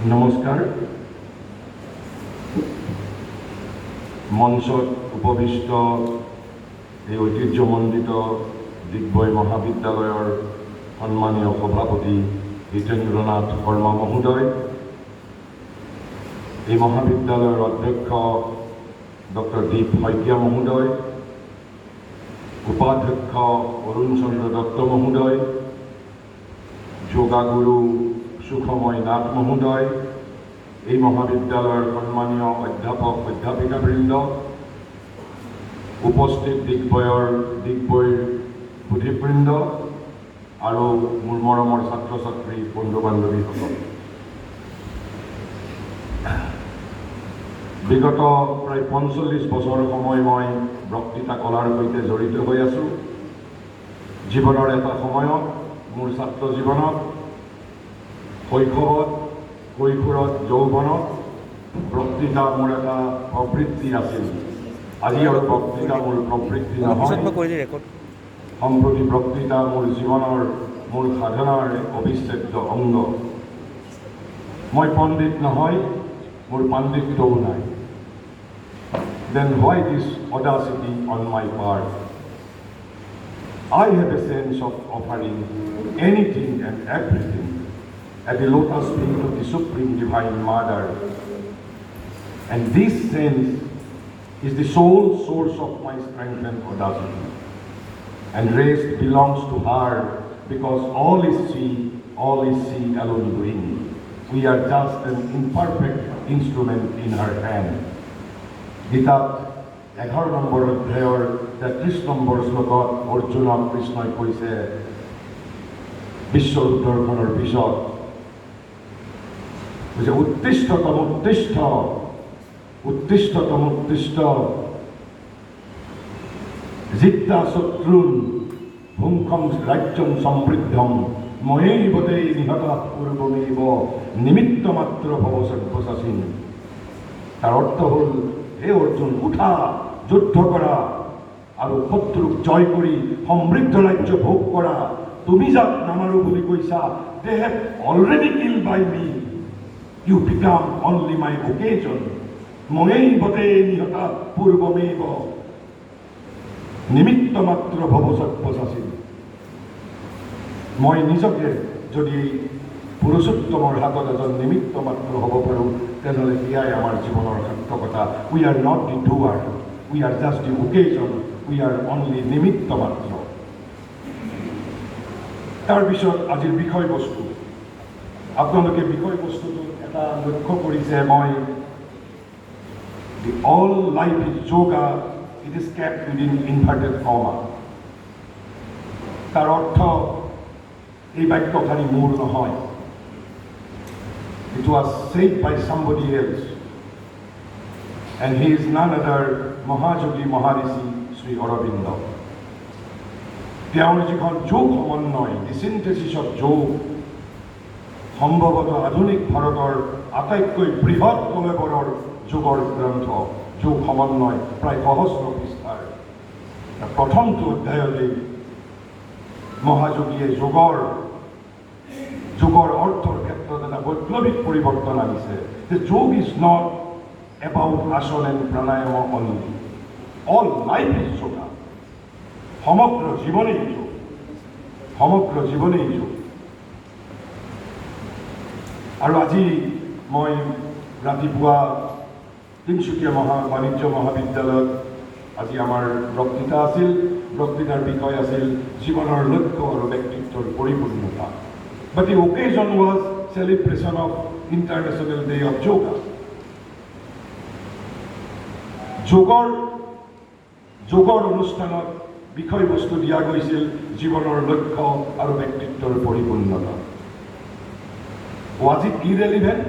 নমস্কাৰ। মঞ্চত উপবিষ্ট এই ঐতিহ্যমণ্ডিত ডিগবৈ মহাবিদ্যালয়ৰ সন্মানীয় সভাপতি হিতেন্দ্ৰনাথ শৰ্মা মহোদয়, এই মহাবিদ্যালয়ৰ অধ্যক্ষ ডক্টৰ দীপ শইকীয়া মহোদয়, উপাধ্যক্ষ অৰুণ চন্দ্ৰ দত্ত মহোদয়, যোগাগুৰু সুখময় নাথ মহোদয়, এই মহাবিদ্যালয়ৰ সন্মানীয় অধ্যাপক অধ্যাপিকাবৃন্দ, উপস্থিত ডিগবৈৰ সুধীবৃন্দ আৰু মোৰ মৰমৰ ছাত্ৰ ছাত্ৰী বন্ধু বান্ধৱীসকল, বিগত প্ৰায় ৪৫ বছৰ সময় মই বক্তৃতা কলাৰ সৈতে জড়িত হৈ আছোঁ। জীৱনৰ এটা সময়ত মোৰ ছাত্ৰ জীৱনত, শৈশৱত, কৈশোৰত, যৌৱনত বক্তৃতা মোৰ এটা প্ৰবৃত্তি আছিল। আজি আৰু বক্তৃতা মোৰ প্ৰবৃত্তি নহয়, সম্প্ৰতি বক্তৃতা মোৰ জীৱনৰ, মোৰ সাধনাৰ এক অবিচ্ছেদ্য অংগ। মই পণ্ডিত নহয়, মোৰ পাণ্ডিত্যও নাই। Then why this audacity on my part? I have a sense of offering anything and everything at the lotus feet of the Supreme Divine Mother. And this sense is the sole source of my strength and audacity. And rest belongs to her, because all is she alone doing. We are just an imperfect instrument in her hand. গীতাত 11 number অধ্যায়ৰ 33 number শ্লোকত অৰ্জুনক কৃষ্ণই কৈছে, বিশ্ব উদ্দৰ্শনৰ পিছত কৈছে, উত্তিষ্ঠ জিত্তা শত্ৰুন ভুংখম ৰাজ্যম সমৃদ্ধম ময়ৈবতে নিহত পূৰ্বমেব নিমিত্ত মাত্ৰ ভৱ সৰ্বসাচীন। তাৰ অৰ্থ হ'ল, হে অৰ্জুন, উঠা, যুদ্ধ কৰা আৰু শত্ৰুক জয় কৰি সমৃদ্ধ ৰাজ্য ভোগ কৰা। তুমি যাক নামাৰো বুলি কৈছা, they have already killed by me. You become only my occasion. ময়ৈবতে নিহত পূৰ্বমেব নিমিত্ত মাত্ৰ ভৱ সৰ্বসাচীন। মই নিজকে যদি পুৰুষোত্তমৰ হাতত এজন নিমিত্ত মাত্ৰ হ'ব পাৰোঁ, তেনেহ'লে এয়াই আমাৰ জীৱনৰ সাৰ্থকতা। We are not the doer, we are just the occasion, we are only নিমিত্ত মাত্ৰ। তাৰপিছত আজিৰ বিষয়বস্তু, আপোনালোকে বিষয়বস্তুটো এটা লক্ষ্য কৰিছে, মই the all life is yoga, it is kept within inverted comma. তাৰ অৰ্থ, এই বাক্যখানি মোৰ নহয়, it was said by somebody else, and he is none other Mahajogi Maharishi Sri Aurobindo. তেওঁৰ যিখন যোগ সমন্বয়, দি চিন্থেচিছ অফ যোগ, সম্ভৱতঃ আধুনিক ভাৰতৰ আটাইতকৈ বৃহৎ কলেবৰৰ যোগৰ গ্ৰন্থ, যোগ সমন্বয়, প্ৰায় সহস্ৰ পৃষ্ঠাৰ। প্ৰথমটো অধ্যায়তে মহাযোগীয়ে যোগৰ অৰ্থৰ ক্ষেত্ৰত এটা বৈপ্লৱিক পৰিৱৰ্তন আনিছে। যে যোগ ইজ নট এবাউট আসন and pranayama only, all life is yoga. সমগ্ৰ জীৱনেই যোগ, সমগ্ৰ জীৱনেই যোগ। আৰু আজি মই ৰাতিপুৱা তিনিচুকীয়া বাণিজ্য মহাবিদ্যালয়ত আজি আমাৰ বক্তৃতা আছিল। বক্তৃতাৰ বিষয় আছিল জীৱনৰ লক্ষ্য আৰু ব্যক্তিত্বৰ পৰিপূৰ্ণতা। But the occasion was celebration of International Day of Yoga. যোগৰ অনুষ্ঠানত বিষয়বস্তু দিয়া গৈছিল জীৱনৰ লক্ষ্য আৰু ব্যক্তিত্বৰ পৰিপূৰ্ণতা। Was it irrelevant?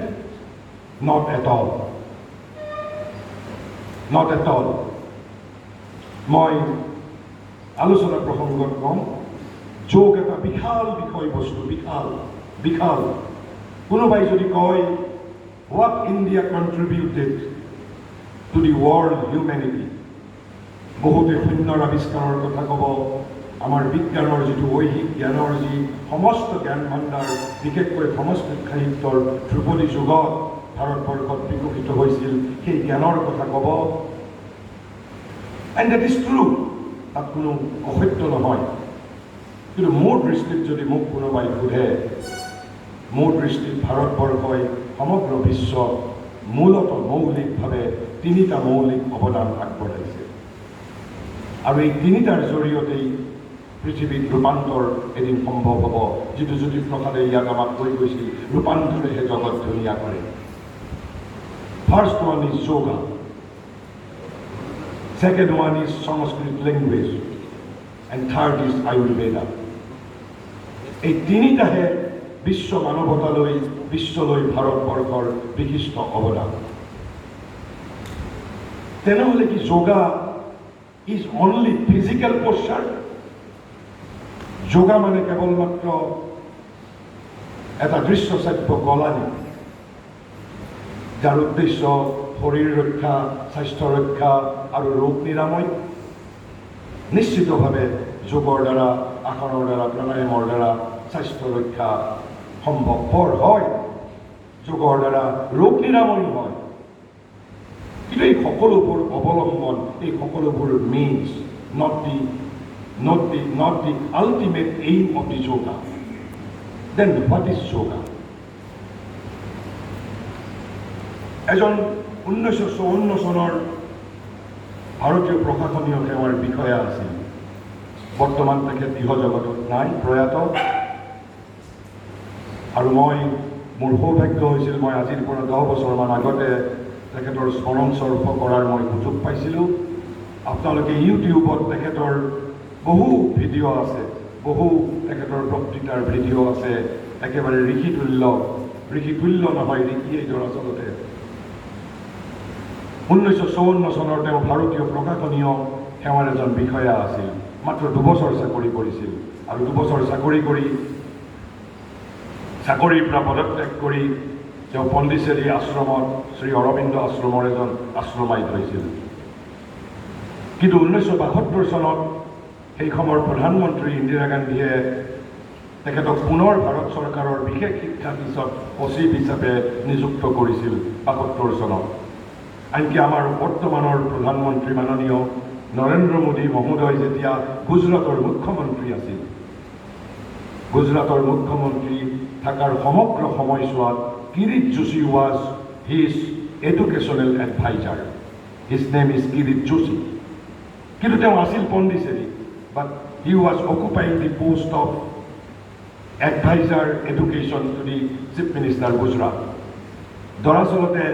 Not at all. Not at all. মই আলোচনা প্ৰসংগত কম, যোগ এটা বিশাল বিষয়বস্তু, বিশাল। কোনোবাই যদি কয়, what India contributed to the world humanity, বহুতে শূন্যৰ আৱিষ্কাৰৰ কথা ক'ব, আমাৰ বিজ্ঞানৰ যিটো ঐহিক জ্ঞানৰ যি সমস্ত জ্ঞান ভাণ্ডাৰ বিশেষকৈ সংস্কৃত সাহিত্যৰ ধ্ৰুপদী যুগত ভাৰতবৰ্ষত বিকশিত হৈছিল সেই জ্ঞানৰ কথা ক'ব। এণ্ড দেট ইজ ট্ৰু, তাত কোনো অসত্য নহয়। কিন্তু মোৰ দৃষ্টিত যদি মোক কোনোবাই সোধে, মোৰ দৃষ্টিত ভাৰতবৰ্ষই সমগ্ৰ বিশ্বত মূলতঃ মৌলিকভাৱে তিনিটা মৌলিক অৱদান আগবঢ়াইছে, আৰু এই তিনিটাৰ জৰিয়তেই পৃথিৱীত ৰূপান্তৰ এদিন সম্ভৱ হ'ব, যিটো জ্যোতিপ্ৰসাদে ইয়াত আমাক কৈ গৈছিল, ৰূপান্তৰেহে জগত ধুনীয়া কৰে। First one is yoga, second one is Sanskrit language, and third is Ayurveda. এই তিনিটাহে বিশ্ব মানৱতালৈ বিশ্বলৈ ভাৰতবৰ্ষৰ বিশিষ্ট অৱদান। তেনেহ'লে কি yoga is only physical posture? Yoga মানে কেৱলমাত্ৰ এটা দৃশ্যশ্ৰাব্য কলা নেকি, যাৰ উদ্দেশ্য শৰীৰ ৰক্ষা, স্বাস্থ্য ৰক্ষা আৰু ৰোগ নিৰাময়? নিশ্চিতভাৱে যোগৰ দ্বাৰা, আসনৰ দ্বাৰা, প্ৰাণায়ামৰ দ্বাৰা স্বাস্থ্য ৰক্ষা সম্ভৱপৰ হয়, যোগৰ দ্বাৰা ৰোগ নিৰাময় হয়। কিন্তু এই সকলোবোৰ অৱলম্বন, এই সকলোবোৰ means, not the ultimate aim of the yoga. Then what is yoga? এজন 1954 চনৰ ভাৰতীয় প্ৰশাসনীয় সেৱাৰ বিষয়া আছিল। বৰ্তমান তেখেত ইহজগতত নাই, প্ৰয়াত। আৰু মোৰ সৌভাগ্য হৈছিল, মই আজিৰ পৰা 10 বছৰমান আগতে তেখেতৰ স্মৰণ স্বৰূপ কৰাৰ মই সুযোগ পাইছিলোঁ। আপোনালোকে ইউটিউবত তেখেতৰ বহু ভিডিঅ' আছে, বহু তেখেতৰ বক্তৃতাৰ ভিডিঅ' আছে, একেবাৰে ঋষিতুল্য নহয়, ঋষিয়েই দৰাচলতে। 1954 চনৰ তেওঁ ভাৰতীয় প্ৰশাসনীয় সেৱাৰ এজন বিষয়া আছিল। মাত্ৰ 2 বছৰ চাকৰি কৰিছিল, আৰু 2 বছৰ চাকৰিৰ পৰা পদত্যাগ কৰি তেওঁ পণ্ডিচেৰী আশ্ৰমত, শ্ৰী অৰবিন্দ আশ্ৰমৰ এজন আশ্ৰমায়িত হৈছিল। কিন্তু 1972 চনত সেই সময়ৰ প্ৰধানমন্ত্ৰী ইন্দিৰা গান্ধীয়ে তেখেতক পুনৰ ভাৰত চৰকাৰৰ বিশেষ শিক্ষা সচিব হিচাপে নিযুক্ত কৰিছিল 72 চনত। আনকি আমাৰ বৰ্তমানৰ প্ৰধানমন্ত্ৰী মাননীয় নৰেন্দ্ৰ মোদী মহোদয় যেতিয়া গুজৰাটৰ মুখ্যমন্ত্ৰী আছিল, গুজৰাটৰ মুখ্যমন্ত্ৰী থকাৰ সমগ্ৰ সময়ছোৱাত Kirit Joshi was his educational adviser. His name is Kirit Joshi. কিন্তু তেওঁ আছিল Pondicherry, but he was occupying the post of adviser education to the chief minister Gujarat. দৰাচলতে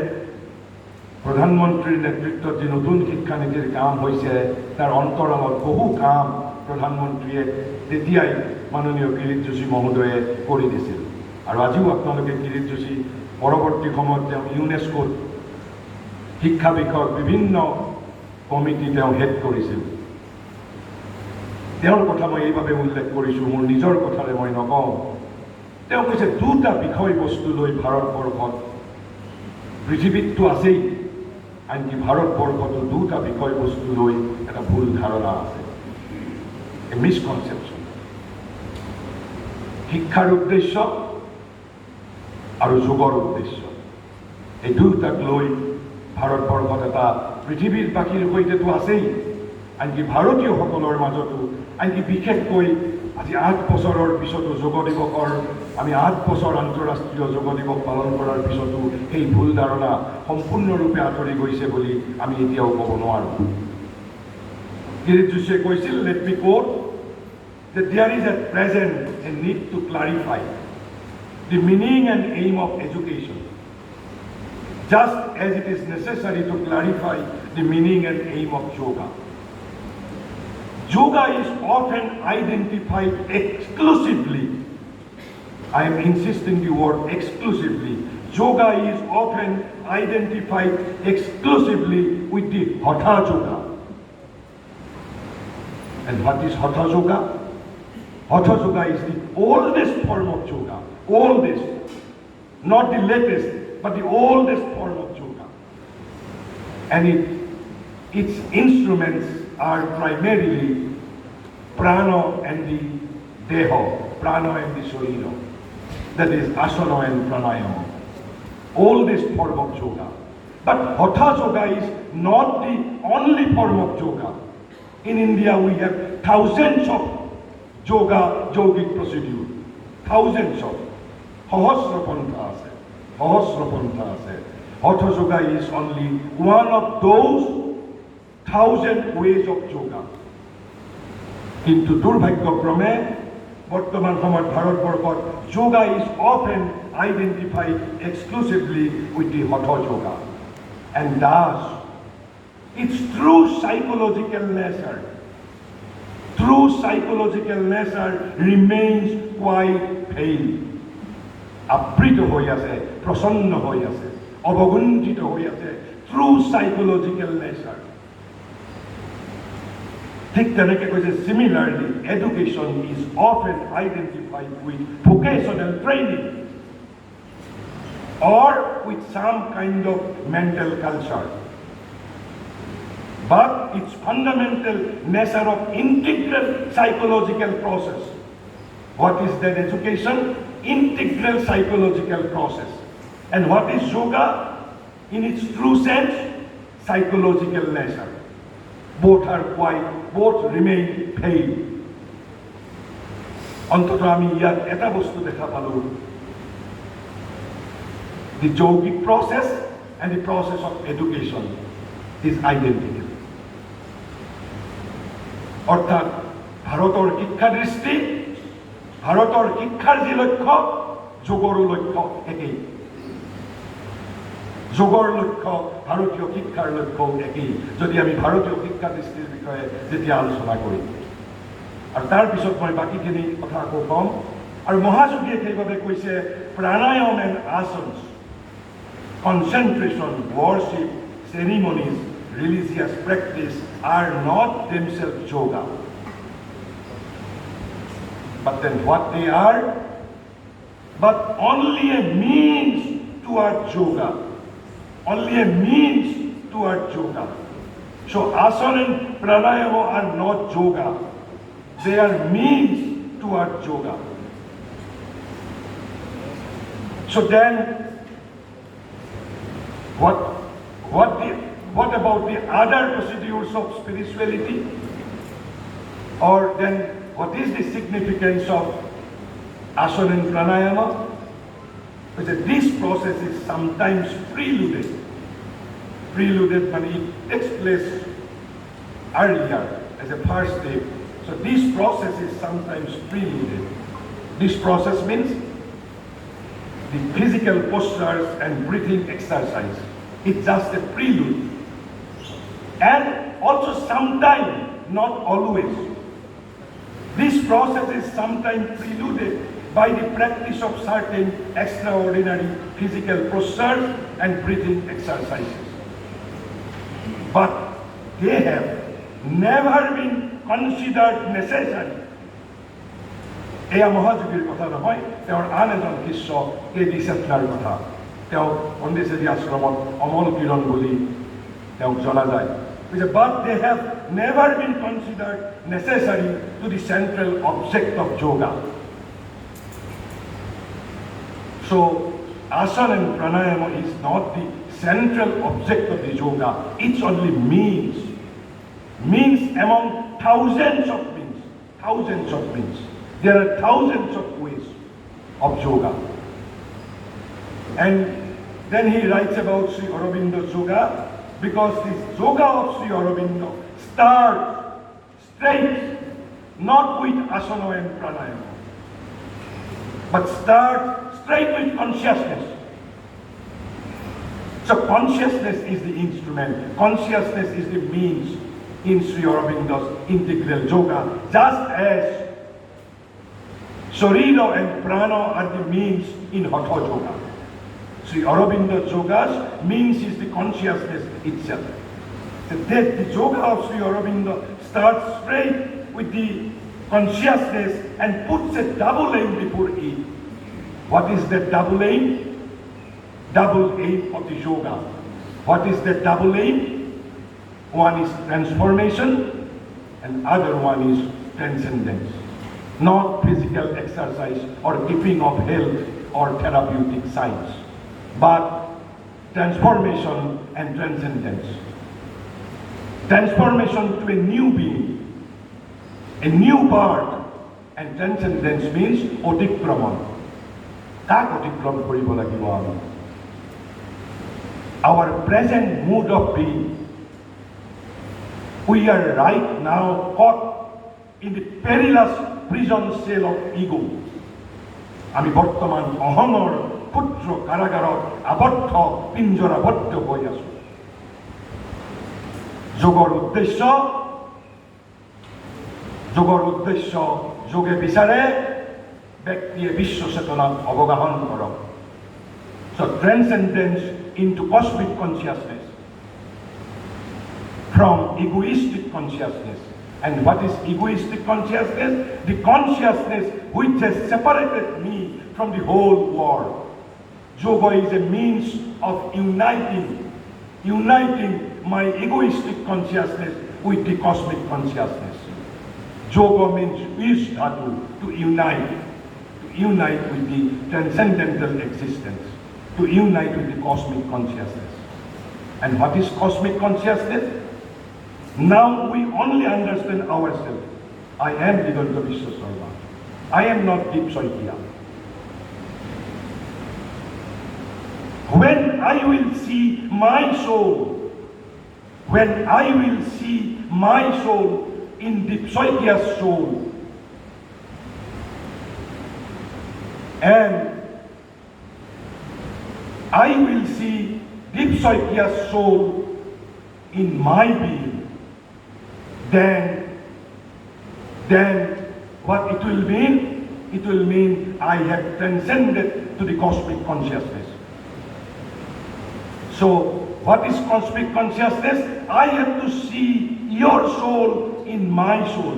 প্ৰধানমন্ত্ৰীৰ নেতৃত্বত যি নতুন শিক্ষানীতিৰ কাম হৈছে, তাৰ অন্তৰালত বহু কাম প্ৰধানমন্ত্ৰীয়ে তেতিয়াই মাননীয় কিৰিট যোশী মহোদয়ে কৰি দিছিল। আৰু আজিও আপোনালোকে কিৰিট যোশী পৰৱৰ্তী সময়ত তেওঁ ইউনেস্কোত শিক্ষা বিষয়ক বিভিন্ন কমিটি তেওঁ হেড কৰিছিল। তেওঁৰ কথা মই এইভাৱে উল্লেখ কৰিছোঁ, মোৰ নিজৰ কথাৰে মই নকওঁ। তেওঁ কৈছে 2টা বিষয়বস্তু লৈ ভাৰতবৰ্ষত, পৃথিৱীততো আছেই, আনকি ভাৰতবৰ্ষতো 2টা বিষয়বস্তু লৈ এটা ভুল ধাৰণা আছে, এ মিসকনচেপশ্যন। শিক্ষাৰ উদ্দেশ্য আৰু যোগৰ উদ্দেশ্য, এই 2টাক লৈ ভাৰতবৰ্ষত এটা পৃথিৱীৰ বাকীৰ সৈতেতো আছেই, আনকি ভাৰতীয়সকলৰ মাজতো, আনকি বিশেষকৈ আজি 8 বছৰৰ পিছতো যোগ দিৱসৰ, আমি 8 বছৰ আন্তঃৰাষ্ট্ৰীয় যোগ দিৱস পালন কৰাৰ পিছতো সেই ভুল ধাৰণা সম্পূৰ্ণৰূপে আঁতৰি গৈছে বুলি আমি এতিয়াও ক'ব নোৱাৰোঁ। কিৰিট যোশীয়ে কৈছিল, let me quote, that there is at present a need to clarify the meaning and aim of education, just as it is necessary to clarify the meaning and aim of yoga. Yoga is often identified exclusively, I am insisting the word exclusively, yoga is often identified exclusively with the Hatha Yoga. And what is Hatha Yoga? Hatha Yoga is the oldest form of yoga, oldest, not the latest, but the oldest form of yoga. And its instruments are primarily prana and the deha, prana and the sharira. That is asana and pranayama. All this form of yoga. But hatha yoga is not the only form of yoga. In India we have thousands of yogic procedure. Thousands of. Sahasra pantha ase. Sahasra pantha ase. Hatha yoga is only one of those 1,000 ways of yoga. কিন্তু দুর্ভাগ্যক্রমে বর্তমান সময় ভারতবর্ষত yoga is often identified exclusively with the hatha yoga, and thus its true psychological nature remains quite pale. আবৃত হৈ আছে, প্ৰসন্ন হৈ আছে, অৱগুণ্ঠিত হৈ আছে, true psychological nature. ঠিক তেনেকৈ কৈছে, similarly, education is often identified with vocational training or with some kind of mental culture. But its fundamental nature of integral psychological process. What is that education? Integral psychological process. And what is yoga? In its true sense, psychological nature. Both remain pale. অন্তত আমি ইয়াত এটা বস্তু দেখা পালো, the yogic process and the process of education is identical. অর্থাৎ ভাৰতৰ শিক্ষা দৃষ্টি, ভাৰতৰ শিক্ষাৰ যি লক্ষ্য, যোগৰো লক্ষ্য একেই। যোগৰ লক্ষ্য ভাৰতীয় শিক্ষাৰ লক্ষ্যও একেই, যদি আমি ভাৰতীয় শিক্ষা দৃষ্টিৰ বিষয়ে যেতিয়া আলোচনা কৰিম। আৰু তাৰপিছত মই বাকীখিনি কথা আকৌ ক'ম। আৰু মহাযোগীয়ে সেইবাবে কৈছে, প্ৰাণায়াম and আসনছ, concentration, worship, ceremonies, religious practice are not themselves yoga. But then what they are? But only a means towards yoga. Only a means towards yoga. So asana and pranayama are not yoga. They are means towards yoga. So then, what about the other procedures of spirituality? Or then, what is the significance of asana and pranayama? Because this process is sometimes preluded. Preluded when it takes place earlier as a first step. So this process is sometimes preluded. This process means the physical postures and breathing exercise. It's just a prelude. And also sometimes, not always, this process is sometimes preluded by the practice of certain extraordinary physical postures and breathing exercises. But they have never been considered necessary. এয়া মহাযোগীৰ কথা নহয়, তেওঁৰ আন এজন শিষ্য KD. চেটলাৰ কথা। তেওঁ পণ্ডিচেৰী আশ্ৰমত অমল কিৰণ বুলি তেওঁক জনা যায়। But they have never been considered necessary to the central object of yoga. So asana and pranayama is not the central object of the yoga. It's only means. Means among thousands of means. Thousands of means. There are thousands of ways of yoga. And then he writes about Sri Aurobindo's yoga, because this yoga of Sri Aurobindo starts straight, not with asana and pranayama, but starts straight with consciousness. So consciousness is the instrument, consciousness is the means in Sri Aurobindo's integral yoga, just as Sharira and prana are the means in hatha yoga. Sri Aurobindo's yoga's means is the consciousness itself. The yoga of Sri Aurobindo starts straight with the consciousness and puts a double aim before it. What is the double aim? Double aim of the yoga. What is the double aim? One is transformation and other one is transcendence, not physical exercise or keeping of health or therapeutic science, but transformation and transcendence. Transformation to a new being, a new birth, and transcendence means otikkraman. Kak otikram koribo lagibo ami. Our present mood of being, we are right now caught in the perilous prison cell of ego. আমি বর্তমান অহংৰ ক্ষুদ্ৰ কাৰাগাৰত আবদ্ধ পিঞ্জৰাবদ্ধ হৈ আছো। যোগৰ উদ্দেশ্য যোগে বিচাৰে ব্যক্তিয়ে বিশ্ব চেতনাক অৱগাহন কৰক। So transcendence into cosmic consciousness from egoistic consciousness. And what is egoistic consciousness? The consciousness which has separated me from the whole world. Yoga is a means of uniting my egoistic consciousness with the cosmic consciousness. Yoga means wish dhatu, to unite with the transcendental existence, to unite with the cosmic consciousness. And what is cosmic consciousness? Now we only understand ourselves. I am Digboi Vishwa Sarma. I am not Digboi. When I will see my soul, in Digboi soul, and I will see Digboi soul in my being, then what it will mean? It will mean I have transcended to the cosmic consciousness. So what is cosmic consciousness? I have to see your soul in my soul.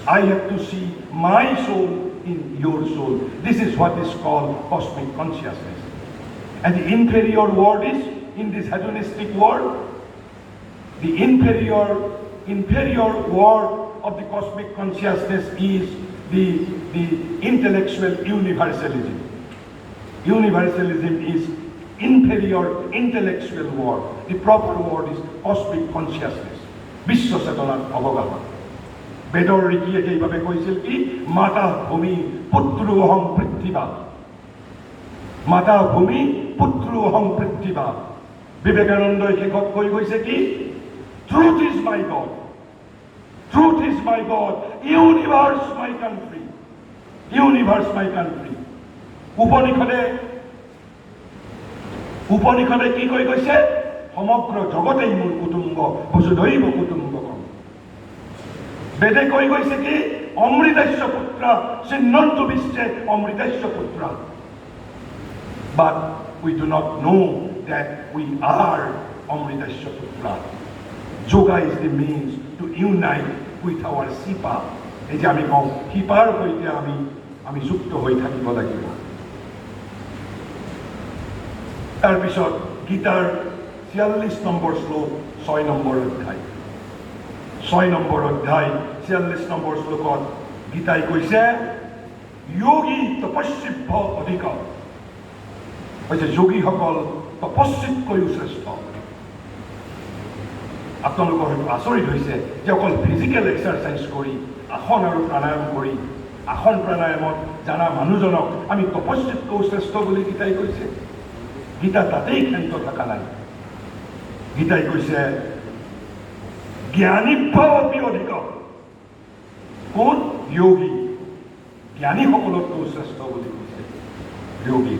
I have to see my soul in your soul. This is what is called cosmic consciousness. And the inferior world is, in this hedonistic world, the inferior world of the cosmic consciousness is the intellectual universalism. Universalism is inferior intellectual world. The proper word is cosmic consciousness. Vishwa Chetanaর অবগাহন। বেদৰ ঋষিয়ে এইভাবে কৈছিল কি মাতা ভূমি পুত্র অহং পৃথিবা। মাতা ভূমি পুত্র অহং পৃথিবা। বিবেকানন্দই শেষত কৈ গৈছে কি Truth is my God. Truth is my God. Universe my country. Universe my country. উপনিষদে কি কৈ গৈছে সমগ্ৰ জগতেই মোৰ কুটুম্ব বসুধৈব কুটুম্বকম। বেদে কৈ গৈছে কি অমৃতস্য পুত্ৰ চিন্নন্তু বিশ্বে অমৃতস্য পুত্ৰ। But we do not know that we are অমৃতস্য পুত্ৰ. Yoga is the means to unite with our sipa. এই যে আমি কওঁ শিপাৰ সৈতে আমি যুক্ত হৈ থাকিব লাগিব। তাৰপিছত গীতাৰ 46 নম্বৰ শ্লোক 6 নম্বৰ অধ্যায় 46 নম্বৰ শ্লোকত গীতাই কৈছে যোগী তপস্বিভ্য অধিক। কৈছে যোগীসকল তপস্বীতকৈও শ্ৰেষ্ঠ। আপোনালোকৰ হয়তো আচৰিত হৈছে যে অকল ফিজিকেল এক্সাৰচাইজ কৰি আসন আৰু প্ৰাণায়াম কৰি আসন প্ৰাণায়ামত জানা মানুহজনক আমি তপস্বীতকৈও শ্ৰেষ্ঠ বুলি গীতাই কৈছে। গীতা তাতেই ক্ষান্ত থকা নাই। গীতাই কৈছে জ্ঞানীভ্য অপি অধিক। কোন যোগী জ্ঞানীসকলতকৈও শ্ৰেষ্ঠ বুলি কৈছে যোগী।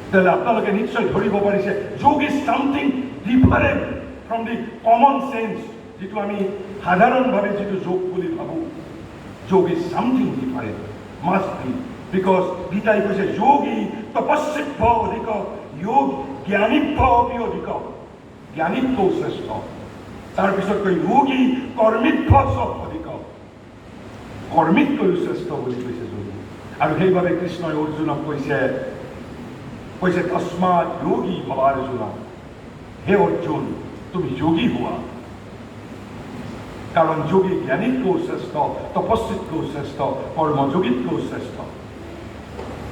তাহলে আপোনালোকে নিশ্চয় ধৰিব পাৰিছে yog is something different from the common sense, যেটো আমি সাধাৰণভাৱে যেটো যোগ বুলি ভাবোঁ। Yog is something different must be, because গীতাই কৈছে যোগী তপস্বিভ্য অধিক যোগ জ্ঞানীভ্য অপি অধিক। জ্ঞানীতকৈও শ্ৰেষ্ঠ। তাৰপিছত কৈ যোগী কৰ্মীভ্য চব অধিক। কৰ্মীতকৈও শ্ৰেষ্ঠ বুলি কৈছে যোগী। আৰু সেইবাবে কৃষ্ণই অৰ্জুনক কৈছে তস্মাৎ যোগী ভৱ অৰ্জুন। হে অৰ্জুন তুমি যোগী হোৱা। কাৰণ যোগী জ্ঞানীতকৈও শ্ৰেষ্ঠ, তপস্বীতকৈও শ্ৰেষ্ঠ, কৰ্মযোগীতকৈও শ্ৰেষ্ঠ।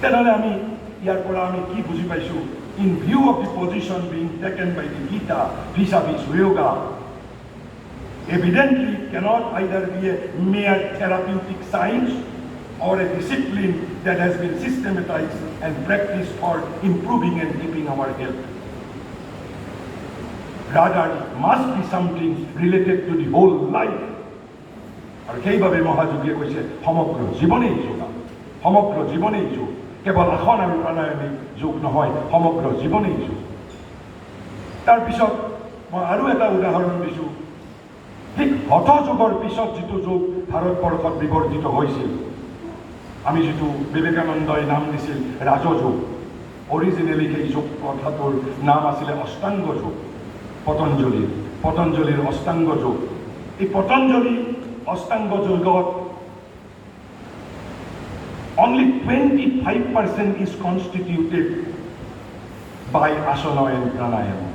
তেনেহ'লে আমি ইয়াৰ পৰা আমি কি বুজি পাইছোঁ? In view of the position being taken by the Gita vis-a-vis yoga, evidently it cannot either be a mere therapeutic science or a discipline that has been systematized and practiced for improving and keeping our health. Rather, it must be something related to the whole life. আৰু সেইবাবে মহাযোগীয়ে কৈছে সমগ্ৰ জীৱনেই যোগা, সমগ্ৰ জীৱনেই যোগ, কেৱল আসন আৰু প্ৰাণায়ামিক যোগ নহয়, সমগ্ৰ জীৱনেই যোগ। তাৰপিছত মই আৰু এটা উদাহৰণ দিছোঁ। ঠিক হঠ যোগৰ পিছত যিটো যোগ ভাৰতবৰ্ষত বিবৰ্তিত হৈছিল, আমি যিটো বিবেকানন্দই নাম দিছিল ৰাজযোগ, অৰিজিনেলি সেই যোগ কথাটোৰ নাম আছিলে অষ্টাংগ যোগ, পতঞ্জলীৰ অষ্টাংগ যোগ। এই পতঞ্জলী অষ্টাংগ যোগত only 25% is constituted by asana and pranayama.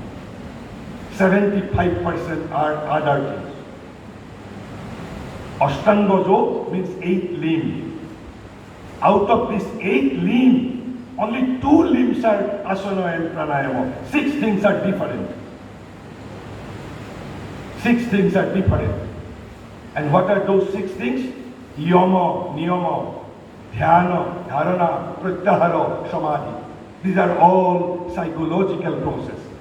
75% are other things. Ashtanga yoga means 8 limbs. Out of these 8 limbs, only 2 limbs are asana and pranayama. 6 things are different. 6 things are different. And what are those 6 things? Yama, niyama, dhyana, dharana, pratyahara, samadhi. These are all psychological processes.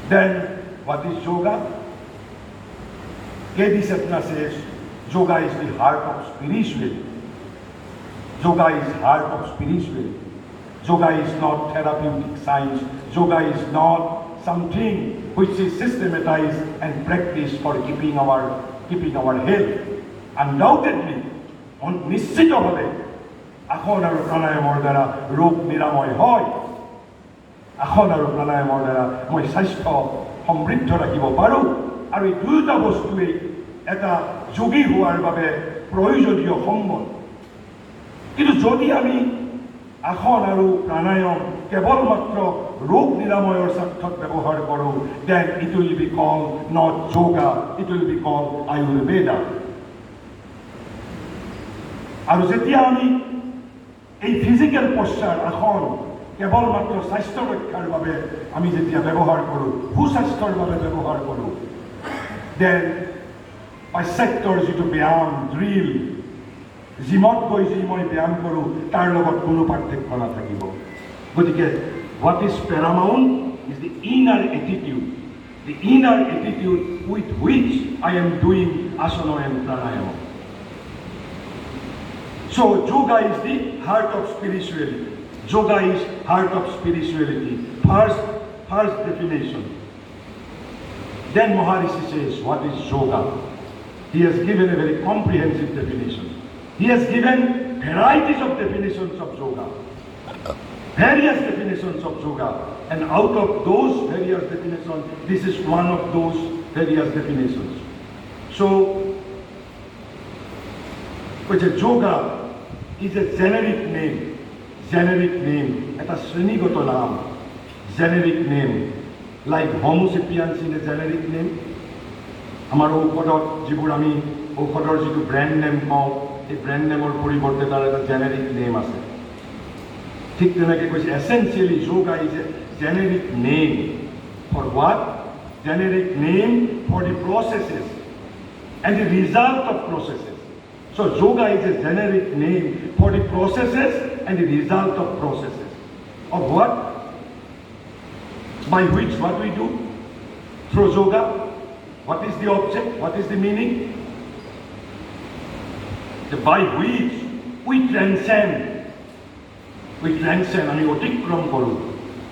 Then, what is yoga? K.D. Satna says, yoga is the heart of spirituality. Yoga is heart of spirituality. Yoga is not therapeutic science. Yoga is not something which is systematized and practiced for keeping our health. Undoubtedly, নিশ্চিতভাৱে আসন আৰু প্ৰাণায়ামৰ দ্বাৰা ৰোগ নিৰাময় হয়। আসন আৰু প্ৰাণায়ামৰ দ্বাৰা মই স্বাস্থ্য সমৃদ্ধ ৰাখিব পাৰোঁ, আৰু এই দুয়োটা বস্তুৱেই এটা যোগী হোৱাৰ বাবে প্ৰয়োজনীয় সংগত। কিন্তু যদি আমি আসন আৰু প্ৰাণায়াম কেৱল মাত্ৰ ৰোগ নিৰাময়ৰ স্বাৰ্থত ব্যৱহাৰ কৰোঁ, then it will be called not yoga, it will be called Ayurveda. আৰু যেতিয়া আমি এই ফিজিকেল পশ্চাৰ আসন কেৱল মাত্ৰ স্বাস্থ্য ৰক্ষাৰ বাবে আমি যেতিয়া ব্যৱহাৰ কৰোঁ, সুস্বাস্থ্যৰ বাবে ব্যৱহাৰ কৰোঁ, দেন পাশ্চাত্যৰ যিটো ব্যায়াম ড্ৰিল, জিমত গৈ যি মই ব্যায়াম কৰোঁ তাৰ লগত কোনো পাৰ্থক্য নাথাকিব। গতিকে what is paramount is the inner attitude with which I am doing asana and pranayama. So yoga is the heart of spirituality. Yoga is heart of spirituality. First definition. Then Maharishi says, what is yoga? He has given a very comprehensive definition. He has given varieties of definitions of yoga. Various definitions of yoga. And out of those various definitions, this is one of those various definitions. So, which is yoga is a generic name, এটা শ্ৰেণীগত নাম, generic name, like Homo sapiens in a generic name. আমাৰ ঔষধত যিবোৰ আমি ঔষধৰ যিটো brand name কওঁ, এই brand নেমৰ পৰিৱৰ্তে তাৰ এটা জেনেৰিক নেম আছে। ঠিক তেনেকৈ কৈছে essentially yoga is a generic name for what? Generic name for the processes and the result of processes. So yoga is a generic name for the processes and the result of processes. Of what? By which what we do? Through yoga. What is the object? What is the meaning? By which we transcend, আমি অতিক্ৰম কৰোঁ।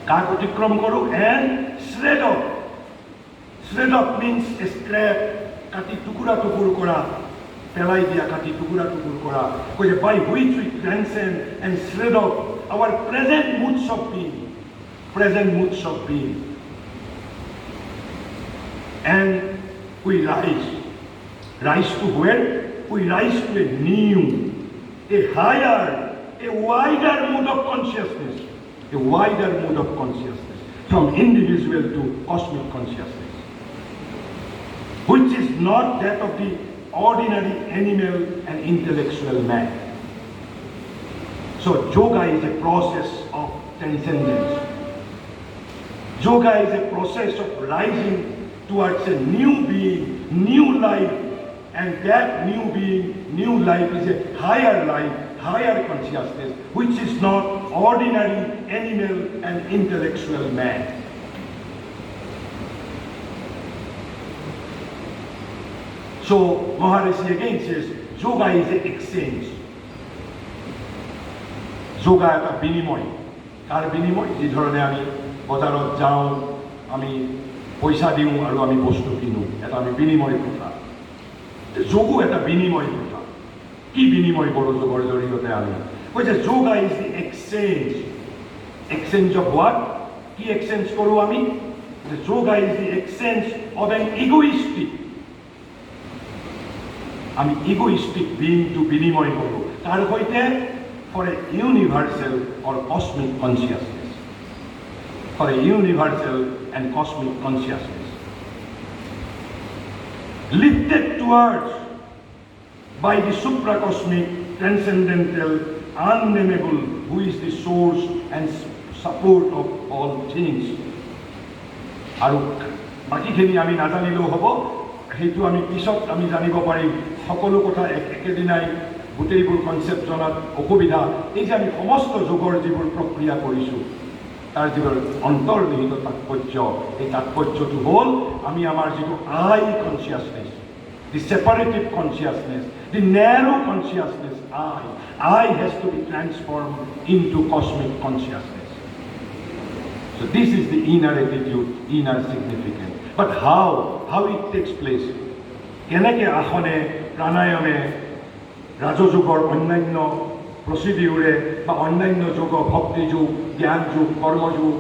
কাক অতিক্ৰম কৰোঁ? And shred off means scrap, কাটি টুকুৰা কৰা, পেলাই দিয়া, কাটি টুকুৰা কৰা। কৈছে by which we transcend and shred off our present moods of being. And we rise to where? We rise to a new, a higher, a wider mood of consciousness. from individual to cosmic consciousness, which is not that of the ordinary animal and intellectual man. So yoga is a process of transcendence. Yoga is a process of rising towards a new being, new life, and that new being, new life is a higher life, higher consciousness, which is not ordinary animal and intellectual man. So Maharishi again says, yoga is an exchange. Yoga এটা বিনিময়, কার বিনিময়? যি ধৰণে আমি বজাৰত যাওঁ, আমি পইচা দিওঁ আৰু আমি বস্তু কিনো, এটা আমি বিনিময় প্ৰথা। যোগো এটা বিনিময় প্ৰথা। কি বিনিময় কৰোঁ যোগৰ জৰিয়তে আমি? কৈছে yoga is the exchange. Exchange of what? কি এক্সচেঞ্জ কৰোঁ আমি? Yoga is the exchange of an egoistic. আমি ইগোইষ্টিক বিইংটো বিনিময় কৰোঁ কাৰ সৈতে? For a universal or cosmic consciousness. For a universal and cosmic consciousness. Lifted towards by the supracosmic, transcendental, unnameable, who is the source and support of all things. আৰু বাকীখিনি আমি নাজানিলেও হ'ব, সেইটো আমি পিছত আমি জানিব পাৰিম। সকলো কথা একেদিনাই গোটেইবোৰ কনচেপ্ট জনাত অসুবিধা। এই যে আমি সমস্ত যোগৰ যিবোৰ প্ৰক্ৰিয়া কৰিছোঁ, তাৰ যিবোৰ অন্তৰ্নিহিত তাৎপৰ্য, এই তাৎপৰ্যটো হ'ল আমি আমাৰ যিটো I consciousness, the separative consciousness, the narrow consciousness, I has to be transform into cosmic consciousness. So this is the inner attitude, inner significance. But how it takes place? কেনেকৈ আসনে, প্ৰাণায়ামে, ৰাজযোগৰ অন্যান্য প্ৰচিডিউৰে বা অন্যান্য যোগ, ভক্তি যোগ, জ্ঞান যোগ, কৰ্মযোগ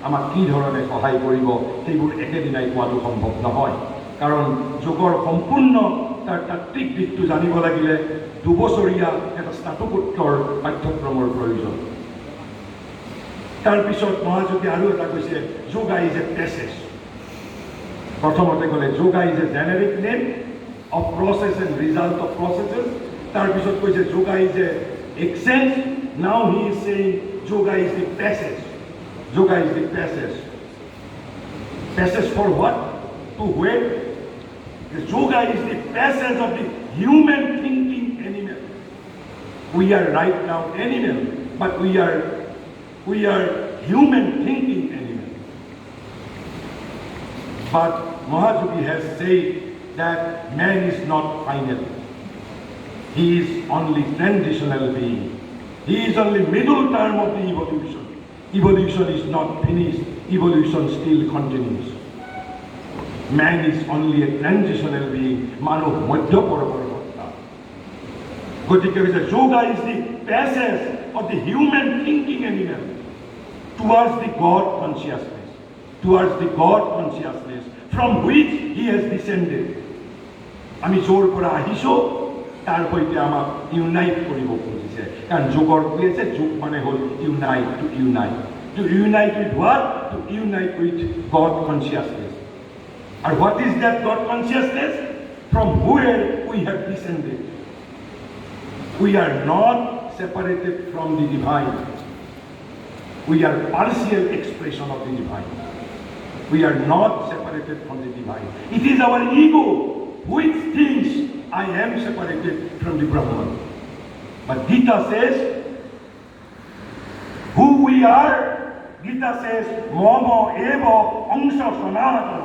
আমাক কি ধৰণে সহায় কৰিব, সেইবোৰ একেদিনাই কোৱাটো সম্ভৱ নহয়। কাৰণ যোগৰ সম্পূৰ্ণ তাৰ তাত্ত্বিক দিশটো জানিব লাগিলে 2 বছৰীয়া এটা স্নাতকোত্তৰ পাঠ্যক্ৰমৰ প্ৰয়োজন। তাৰপিছত মহাযোগী আৰু এটা কৈছে, যোগা ইজ এ পেছেজ। প্ৰথমতে ক'লে yoga is a generic name of process and result of processes. তাৰপিছত কৈছে yoga is a exchange. Now he is saying yoga is the passage. Yoga is the passage. Passage for what? To where? The yoga is the passage of the human thinking animal. We are right now animal, but we are human thinking animal. But Mahayogi has said that man is not final. He is only transitional being. He is only middle term of the evolution. Evolution is not finished. Evolution still continues. Man is only a transitional being. Manav madhya paravarta. Gotike yoga is the passage of the human thinking animal towards the God consciousness. Towards the God consciousness from which he has descended. আমি যোৰ পৰা আহিছোঁ, তাৰ সৈতে আমাক unite কৰিব খুজিছে। কাৰণ যোগৰ কি আছে? যোগ মানে হ'ল unite, to unite. To unite with what? To unite with God consciousness. আৰু what is that God consciousness? From where we have descended. We are not separated from the divine. We are partial expression of the divine. We are not separated from the divine. It is our ego which thinks I am separated from the Brahman. But Gita says, who we are, Gita says, Mama eva angsha sanatana,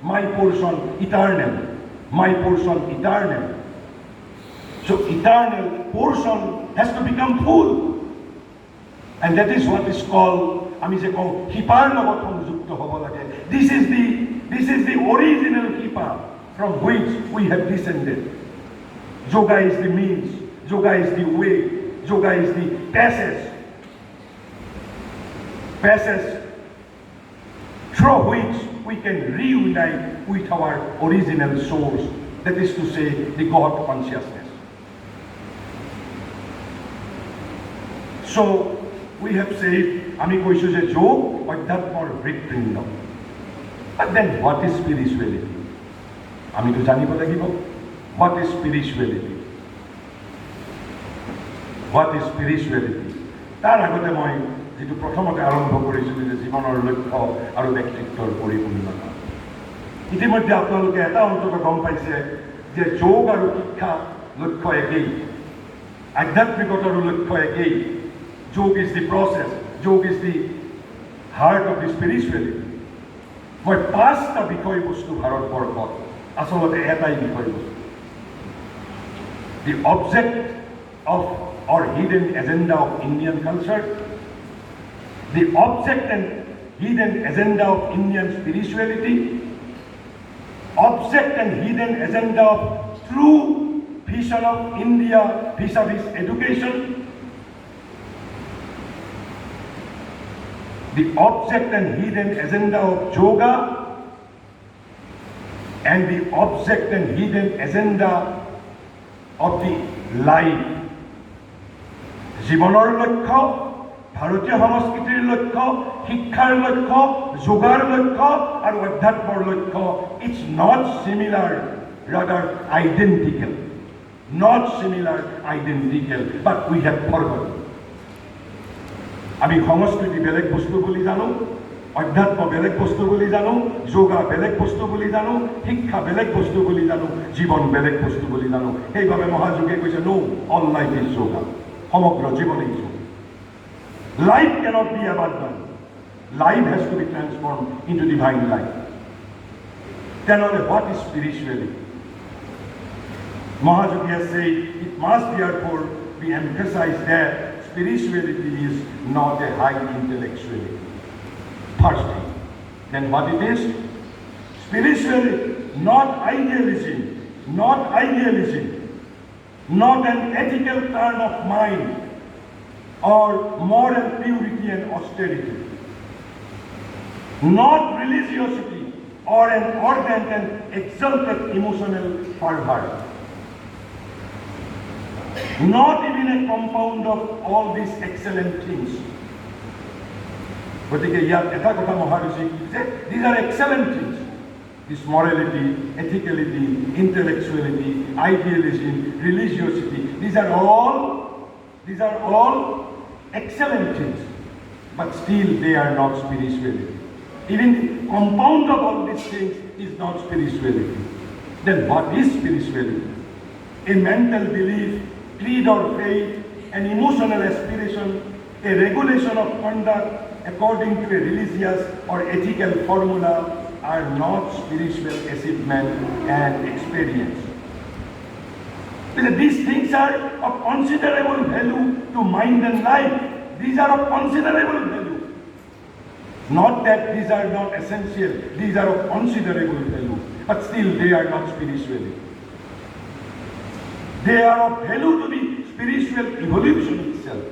my portion eternal, my portion eternal. So eternal portion has to become full. And that is what is called, আমি যে কওঁ কৃপাৰ লগত সংযুক্ত হ'ব লাগে। This is the original কৃপা from which we have descended. Yoga is the means, yoga is the way, yoga is the passage through which we can reunite with our original source, that is to say, the God consciousness. So we have said আমি কৈছোঁ যে যোগ অধ্যাত্মৰ হৃদপিণ্ড। But then what is spirituality? আমিতো জানিব লাগিব what is spirituality? What is spirituality? তাৰ আগতে মই যিটো প্ৰথমতে আৰম্ভ কৰিছিলোঁ যে জীৱনৰ লক্ষ্য আৰু ব্যক্তিত্বৰ পৰিপূৰ্ণতা। ইতিমধ্যে আপোনালোকে এটা অন্তত গম পাইছে যে যোগ আৰু শিক্ষা লক্ষ্য একেই, আধ্যাত্মিকতাৰো লক্ষ্য একেই। যোগ ইজ দি প্ৰচেছ, যোগ is the heart of the spirituality. মই 5টা বিষয়বস্তু ভাৰতবৰ্ষত আচলতে এটাই বিষয়বস্তু, the object of or hidden agenda of Indian culture, the object and hidden agenda of Indian spirituality, object and hidden agenda of true vision of India vis-a-vis education, the object and hidden agenda of yoga, and the object and hidden agenda of the life. জীৱনৰ লক্ষ্য, ভাৰতীয় সংস্কৃতিৰ লক্ষ্য, শিক্ষাৰ লক্ষ্য, যোগাৰ লক্ষ্য আৰু অধ্যাত্মৰ লক্ষ্য, it's not similar, rather identical, not similar, identical, but we have forgotten. আমি সংস্কৃতি বেলেগ বস্তু বুলি জানো, অধ্যাত্ম বেলেগ বস্তু বুলি জানো, যোগা বেলেগ বস্তু বুলি জানো, শিক্ষা বেলেগ বস্তু বুলি জানো, জীৱন বেলেগ বস্তু বুলি জানো। সেইবাবে মহাযোগে কৈছে no, all life is yoga, সমগ্ৰ জীৱনেই যোগ। Life cannot be abandon, life has to be transform into divine life. তেনেহ'লে what is spirituality? Mahayogi has said it must therefore be emphasized that spirituality is not a high intellectuality. First thing. Then what it is? Spirituality, not idealism, not idealism, not an ethical turn of mind or moral purity and austerity, not religiosity or an ardent and exalted emotional fervor, not even a compound of all these excellent things. গতিকে ইয়াত এটা কথা মহাৰুচি যে these are excellent things. This morality, ethicality, intellectuality, idealism, religiosity, these are all excellent things, but still they are not spirituality. Even the compound of all these things is not spirituality. Then what is spirituality? A mental belief, creed or faith, an emotional aspiration, a regulation of conduct according to a religious or ethical formula are not spiritual achievement and experience. Because these things are of considerable value to mind and life. These are of considerable value. Not that these are not essential, these are of considerable value, but still they are not spirituality. They are of value to the spiritual evolution itself.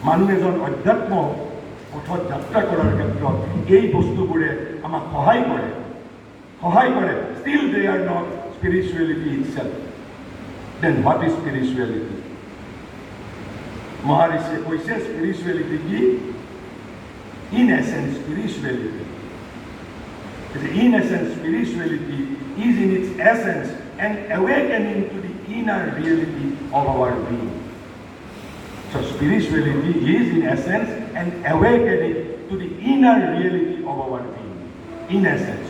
মানুহ এজন অধ্যাত্ম পথত যাত্ৰা কৰাৰ ক্ষেত্ৰত এই বস্তুবোৰে আমাক সহায় কৰে, still they are not spirituality itself. Then what is spirituality? মহাৰিষিয়ে কৈছে spirituality কি? In essence, spirituality is in its essence an awakening to the inner reality of our being. So spirituality is in essence an awakening to the inner reality of our being. In essence,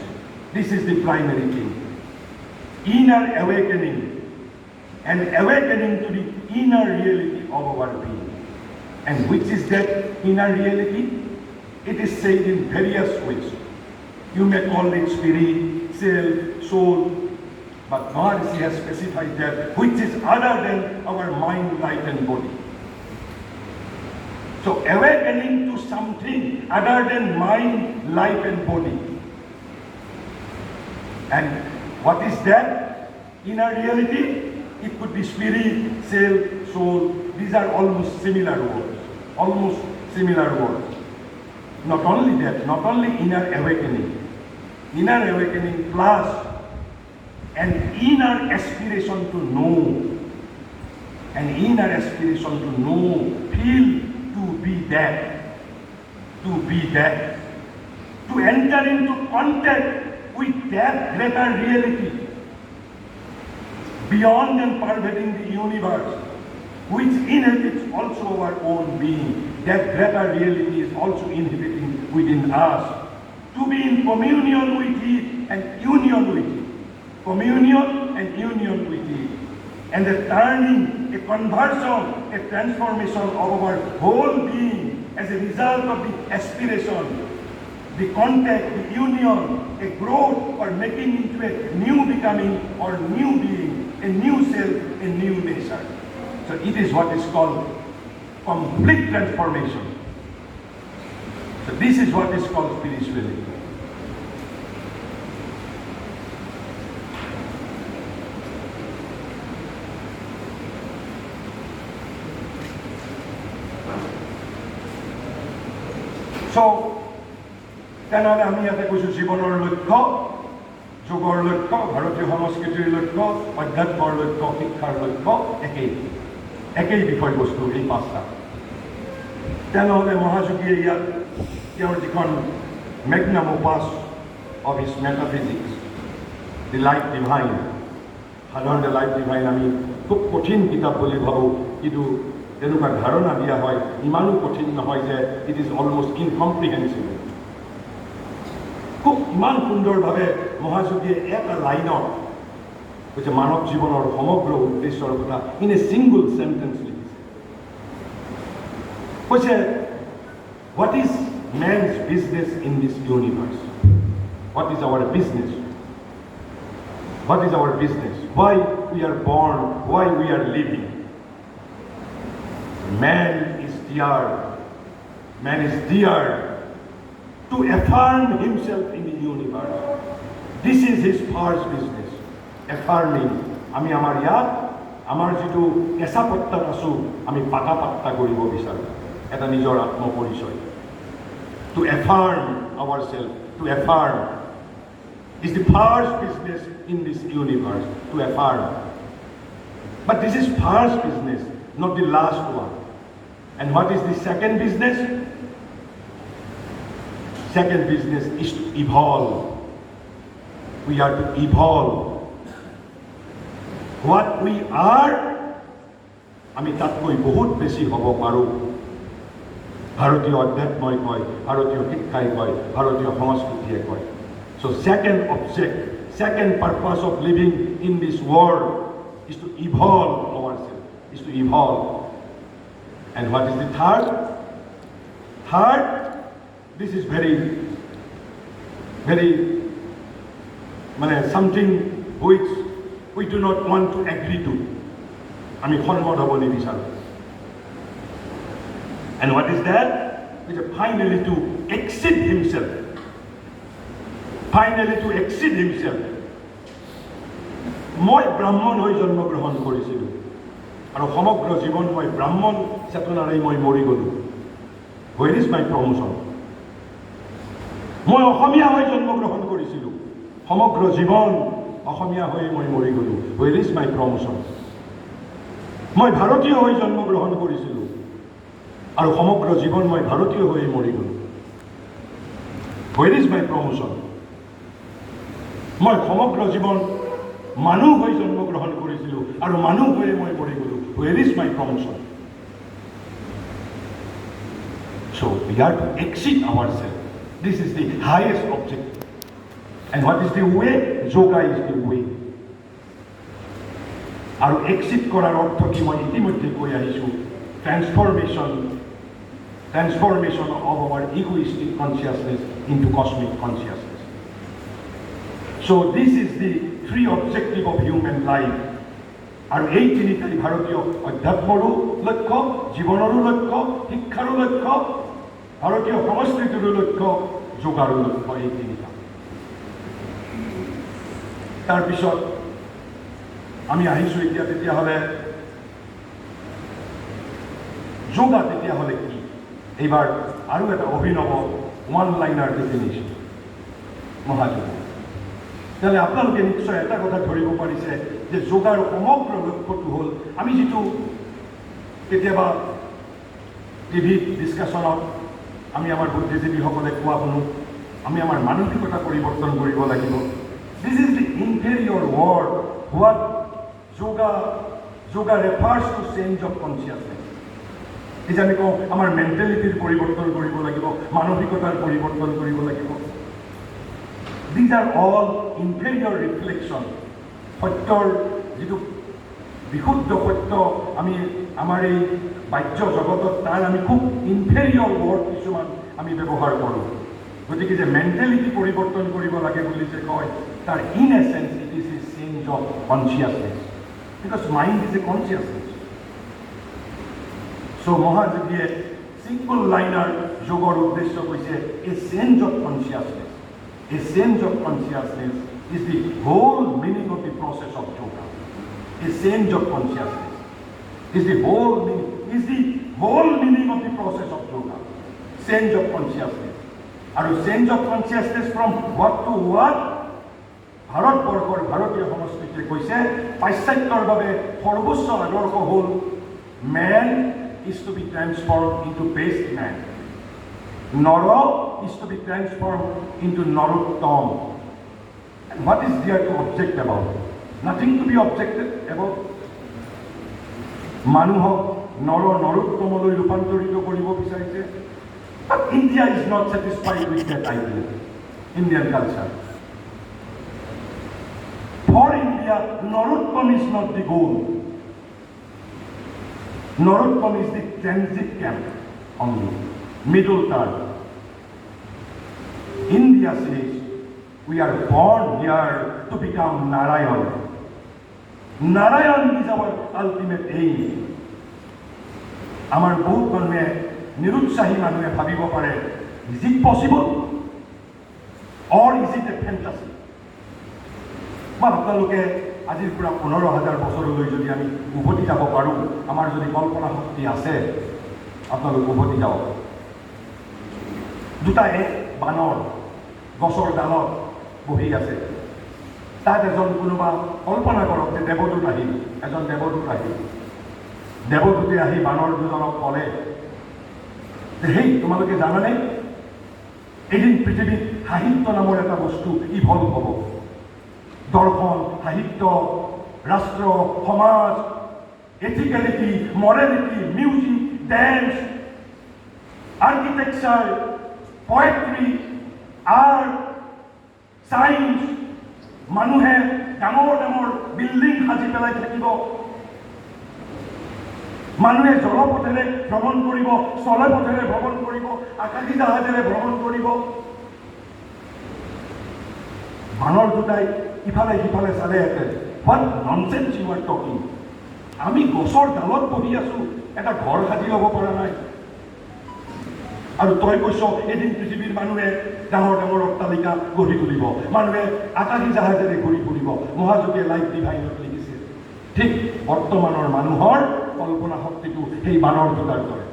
this is the primary thing. Inner awakening, an awakening to the inner reality of our being. And which is that inner reality? It is said in various ways. You may call it spirit, self, soul, but Maharishi has specified that which is other than our mind, life and body. So awakening to something other than mind, life and body. And what is that inner reality? It could be spirit, self, soul. These are almost similar words. Not only that, not only inner awakening plus an inner aspiration to know, feel to be that. to be that, to enter into contact with that greater reality beyond and pervading the universe, which inhabits also our own being. That greater reality is also inhabiting within us. To be in communion with it and union with it. Communion and union with it. And a turning, a conversion, a transformation of our whole being as a result of the aspiration, the contact, the union, a growth or making into a new becoming or new being, a new self, a new nature. So it is what is called complete transformation. So this is what is called spirituality. So, তেনেহ'লে আমি ইয়াতে কৈছোঁ জীৱনৰ লক্ষ্য, যোগৰ লক্ষ্য, ভাৰতীয় সংস্কৃতিৰ লক্ষ্য, অধ্যাত্মৰ লক্ষ্য, শিক্ষাৰ লক্ষ্য একেই বিষয়বস্তু এই পাঁচটা। তেনেহ'লে মহাযোগীয়ে ইয়াত তেওঁৰ যিখন Magnum অপাছ of his metaphysics, the life divine, সাধাৰণতে লাইফ ডিভাইন আমি খুব কঠিন কিতাপ বুলি ভাবোঁ, কিন্তু তেনেকুৱা ধাৰণা দিয়া হয়, ইমানো কঠিন নহয় যে ইট ইজ অলমষ্ট ইনকম্প্ৰিহেনচিবল। খুব ইমান সুন্দৰভাৱে মহাযোগীয়ে এটা লাইনত কৈছে মানৱ জীৱনৰ সমগ্ৰ উদ্দেশ্যৰ কথা ইন এ ছিংগল চেণ্টেন্স লিখিছে। কৈছে what is man's business in this universe? What is our business? What is our business? Why we are born, why we are living? Man is dear to affirm himself in the universe. This is his first business, affirming. আমি আমাৰ ইয়াত আমাৰ যিটো কেঁচা পত্তাত আছোঁ আমি পাকা পাত্তা কৰিব বিচাৰোঁ, এটা নিজৰ আত্মপৰিচয়। To affirm ourselves, to affirm is the first business in this universe, to affirm. But this is first business, not the last one. And what is the second business? Second business is to evolve. We are to evolve. What we are, আমি তাতকৈ বহুত বেছি হ'ব পাৰোঁ। ভাৰতীয় অধ্যাত্মই কয়, ভাৰতীয় শিক্ষাই কয়, ভাৰতীয় সংস্কৃতিয়ে কয়। So second object, second purpose of living in this world is to evolve ourselves, is to evolve. And what is the third? Third, this is very something which we do not want to agree to. আমি সন্মত হ'ব নিবিচাৰোঁ। And what is that? It is finally to exceed himself. Finally to exceed himself. মই ব্ৰাহ্মণ হৈ জন্মগ্ৰহণ কৰিছিলোঁ আৰু সমগ্ৰ জীৱন মই ব্ৰাহ্মণ চেতনাৰে মই মৰি গ'লোঁ। Where is my promotion? মই অসমীয়া হৈ জন্মগ্ৰহণ কৰিছিলোঁ, সমগ্ৰ জীৱন অসমীয়া হৈ মই মৰি গ'লোঁ। Where is my promotion? মই ভাৰতীয় হৈ জন্মগ্ৰহণ কৰিছিলোঁ আৰু সমগ্ৰ জীৱন মই ভাৰতীয় হৈ মৰি গ'লোঁ। Where is my promotion? মই সমগ্ৰ জীৱন মানুহ হৈ জন্মগ্ৰহণ কৰিছিলোঁ আৰু মানুহ হৈয়ে মই মৰি গ'লোঁ। Where is my promotion? So we are to exceed ourselves. This is the highest objective. And what is the way? Yoga is the way. আৰু exit কৰাৰ অৰ্থ কি মই ইতিমধ্যে কৈ আহিছোঁ, transformation of our egoistic consciousness into cosmic consciousness. So this is the three objective of human life. আৰু এই তিনিটাই ভাৰতীয় অধ্যাত্মৰো লক্ষ্য, জীৱনৰো লক্ষ্য, শিক্ষাৰো লক্ষ্য, ভাৰতীয় সংস্কৃতিৰো লক্ষ্য, যোগাৰো লক্ষ্য, এই তিনিটা। তাৰপিছত আমি আহিছোঁ এতিয়া তেতিয়াহ'লে যোগা তেতিয়াহ'লে কি? এইবাৰ আৰু এটা অভিনৱ ওৱান লাইনাৰ ডেফিনিশ্যন মহাযোগ। তেতিয়াহ'লে আপোনালোকে নিশ্চয় এটা কথা ধৰিব পাৰিছে যে যোগাৰ সমগ্ৰ লক্ষ্যটো হ'ল, আমি যিটো কেতিয়াবা টিভিত ডিছকাশ্যনত আমি আমাৰ বুদ্ধিজীৱীসকলে কোৱা শুনো আমি আমাৰ মানসিকতা পৰিৱৰ্তন কৰিব লাগিব this is the inferior word what yoga refers to change of consciousness এই যে আমি কওঁ আমাৰ মেণ্টেলিটিৰ পৰিৱৰ্তন কৰিব লাগিব মানসিকতাৰ পৰিৱৰ্তন কৰিব লাগিব these are all inferior reflection সত্যৰ যিটো বিশুদ্ধ সত্য আমি আমাৰ এই বাহ্য জগতত তাৰ আমি খুব ইনফেৰিয়ৰ ৱৰ্ড কিছুমান আমি ব্যৱহাৰ কৰোঁ গতিকে যে মেণ্টেলিটি পৰিৱৰ্তন কৰিব লাগে বুলি যে কয় তাৰ in essence it is a change of consciousness because mind is a consciousness so' মহাযোগীয়ে চিম্পল লাইনাৰ যোগৰ উদ্দেশ্য কৈছে a change of consciousness a change of consciousness is the whole meaning of the process of yoga a change of consciousness is the whole meaning of the process of yoga. Change of consciousness. And change of consciousness from what to what? ভাৰতবৰ্ষৰ ভাৰতীয় সংস্কৃতিয়ে কৈছে পাশ্চাত্যৰ বাবে সৰ্বোচ্চ আদৰ্শ হ'ল man is to be transformed into best man. Nara is to be transformed into Narottam. And what is there to object about? Nothing to be objected about. মানুহক নৰোত্তমলৈ ৰূপান্তৰিত কৰিব বিচাৰিছে but India is not satisfied with that idea. Indian culture. For India, Narottam is not the goal. Narottam is the transit camp only, middle term. India says we are born here to become Narayan. Narayan is our ultimate aim. Amar বহুত মানুহে নিৰুৎসাহী মানুহে ভাবিব পাৰে is it possible or is it a fantasy? মই আপোনালোকে আজিৰ পৰা 15,000 বছৰলৈ যদি আমি উভতি যাব পাৰোঁ আমাৰ যদি কল্পনা শক্তি আছে আপোনালোক উভতি যাওক দুটাই বানৰ গছৰ ডালত বহি আছে তাত এজন কোনোবা কল্পনা কৰক যে দেৱদূত আহিল এজন দেৱদূত আহিল দেৱদূতে আহি বানৰ দুজনক ক'লে যে হেই তোমালোকে জানানে এদিন পৃথিৱীত সাহিত্য নামৰ এটা বস্তু ইভল্ভ হ'ব দৰ্শন সাহিত্য ৰাষ্ট্ৰ সমাজ ethicality morality music dance architecture poetry art science মানুহে ডাঙৰ ডাঙৰ বিল্ডিং সাজি পেলাই থাকিব মানুহে জলপথেৰে ভ্ৰমণ কৰিব স্থলপথেৰে ভ্ৰমণ কৰিব আকাশী জাহাজেৰে ভ্ৰমণ কৰিব বানৰ দুটাই ইফালে সিফালে চালে আছে what nonsense you are talking আমি গছৰ ডালত বহি আছো এটা ঘৰ সাজি ল'ব পৰা নাই আৰু তই কৈছ এদিন পৃথিৱীৰ মানুহে ডাঙৰ ডাঙৰ অট্টালিকা গঢ়ি তুলিব মানুহে আকাশী জাহাজেৰে ঘূৰি ফুৰিব মহাযোগীয়ে লাইফ ডিভাইনত লিখিছে ঠিক বৰ্তমানৰ মানুহৰ কল্পনা শক্তিটো সেই বানৰ দুটাৰ দৰে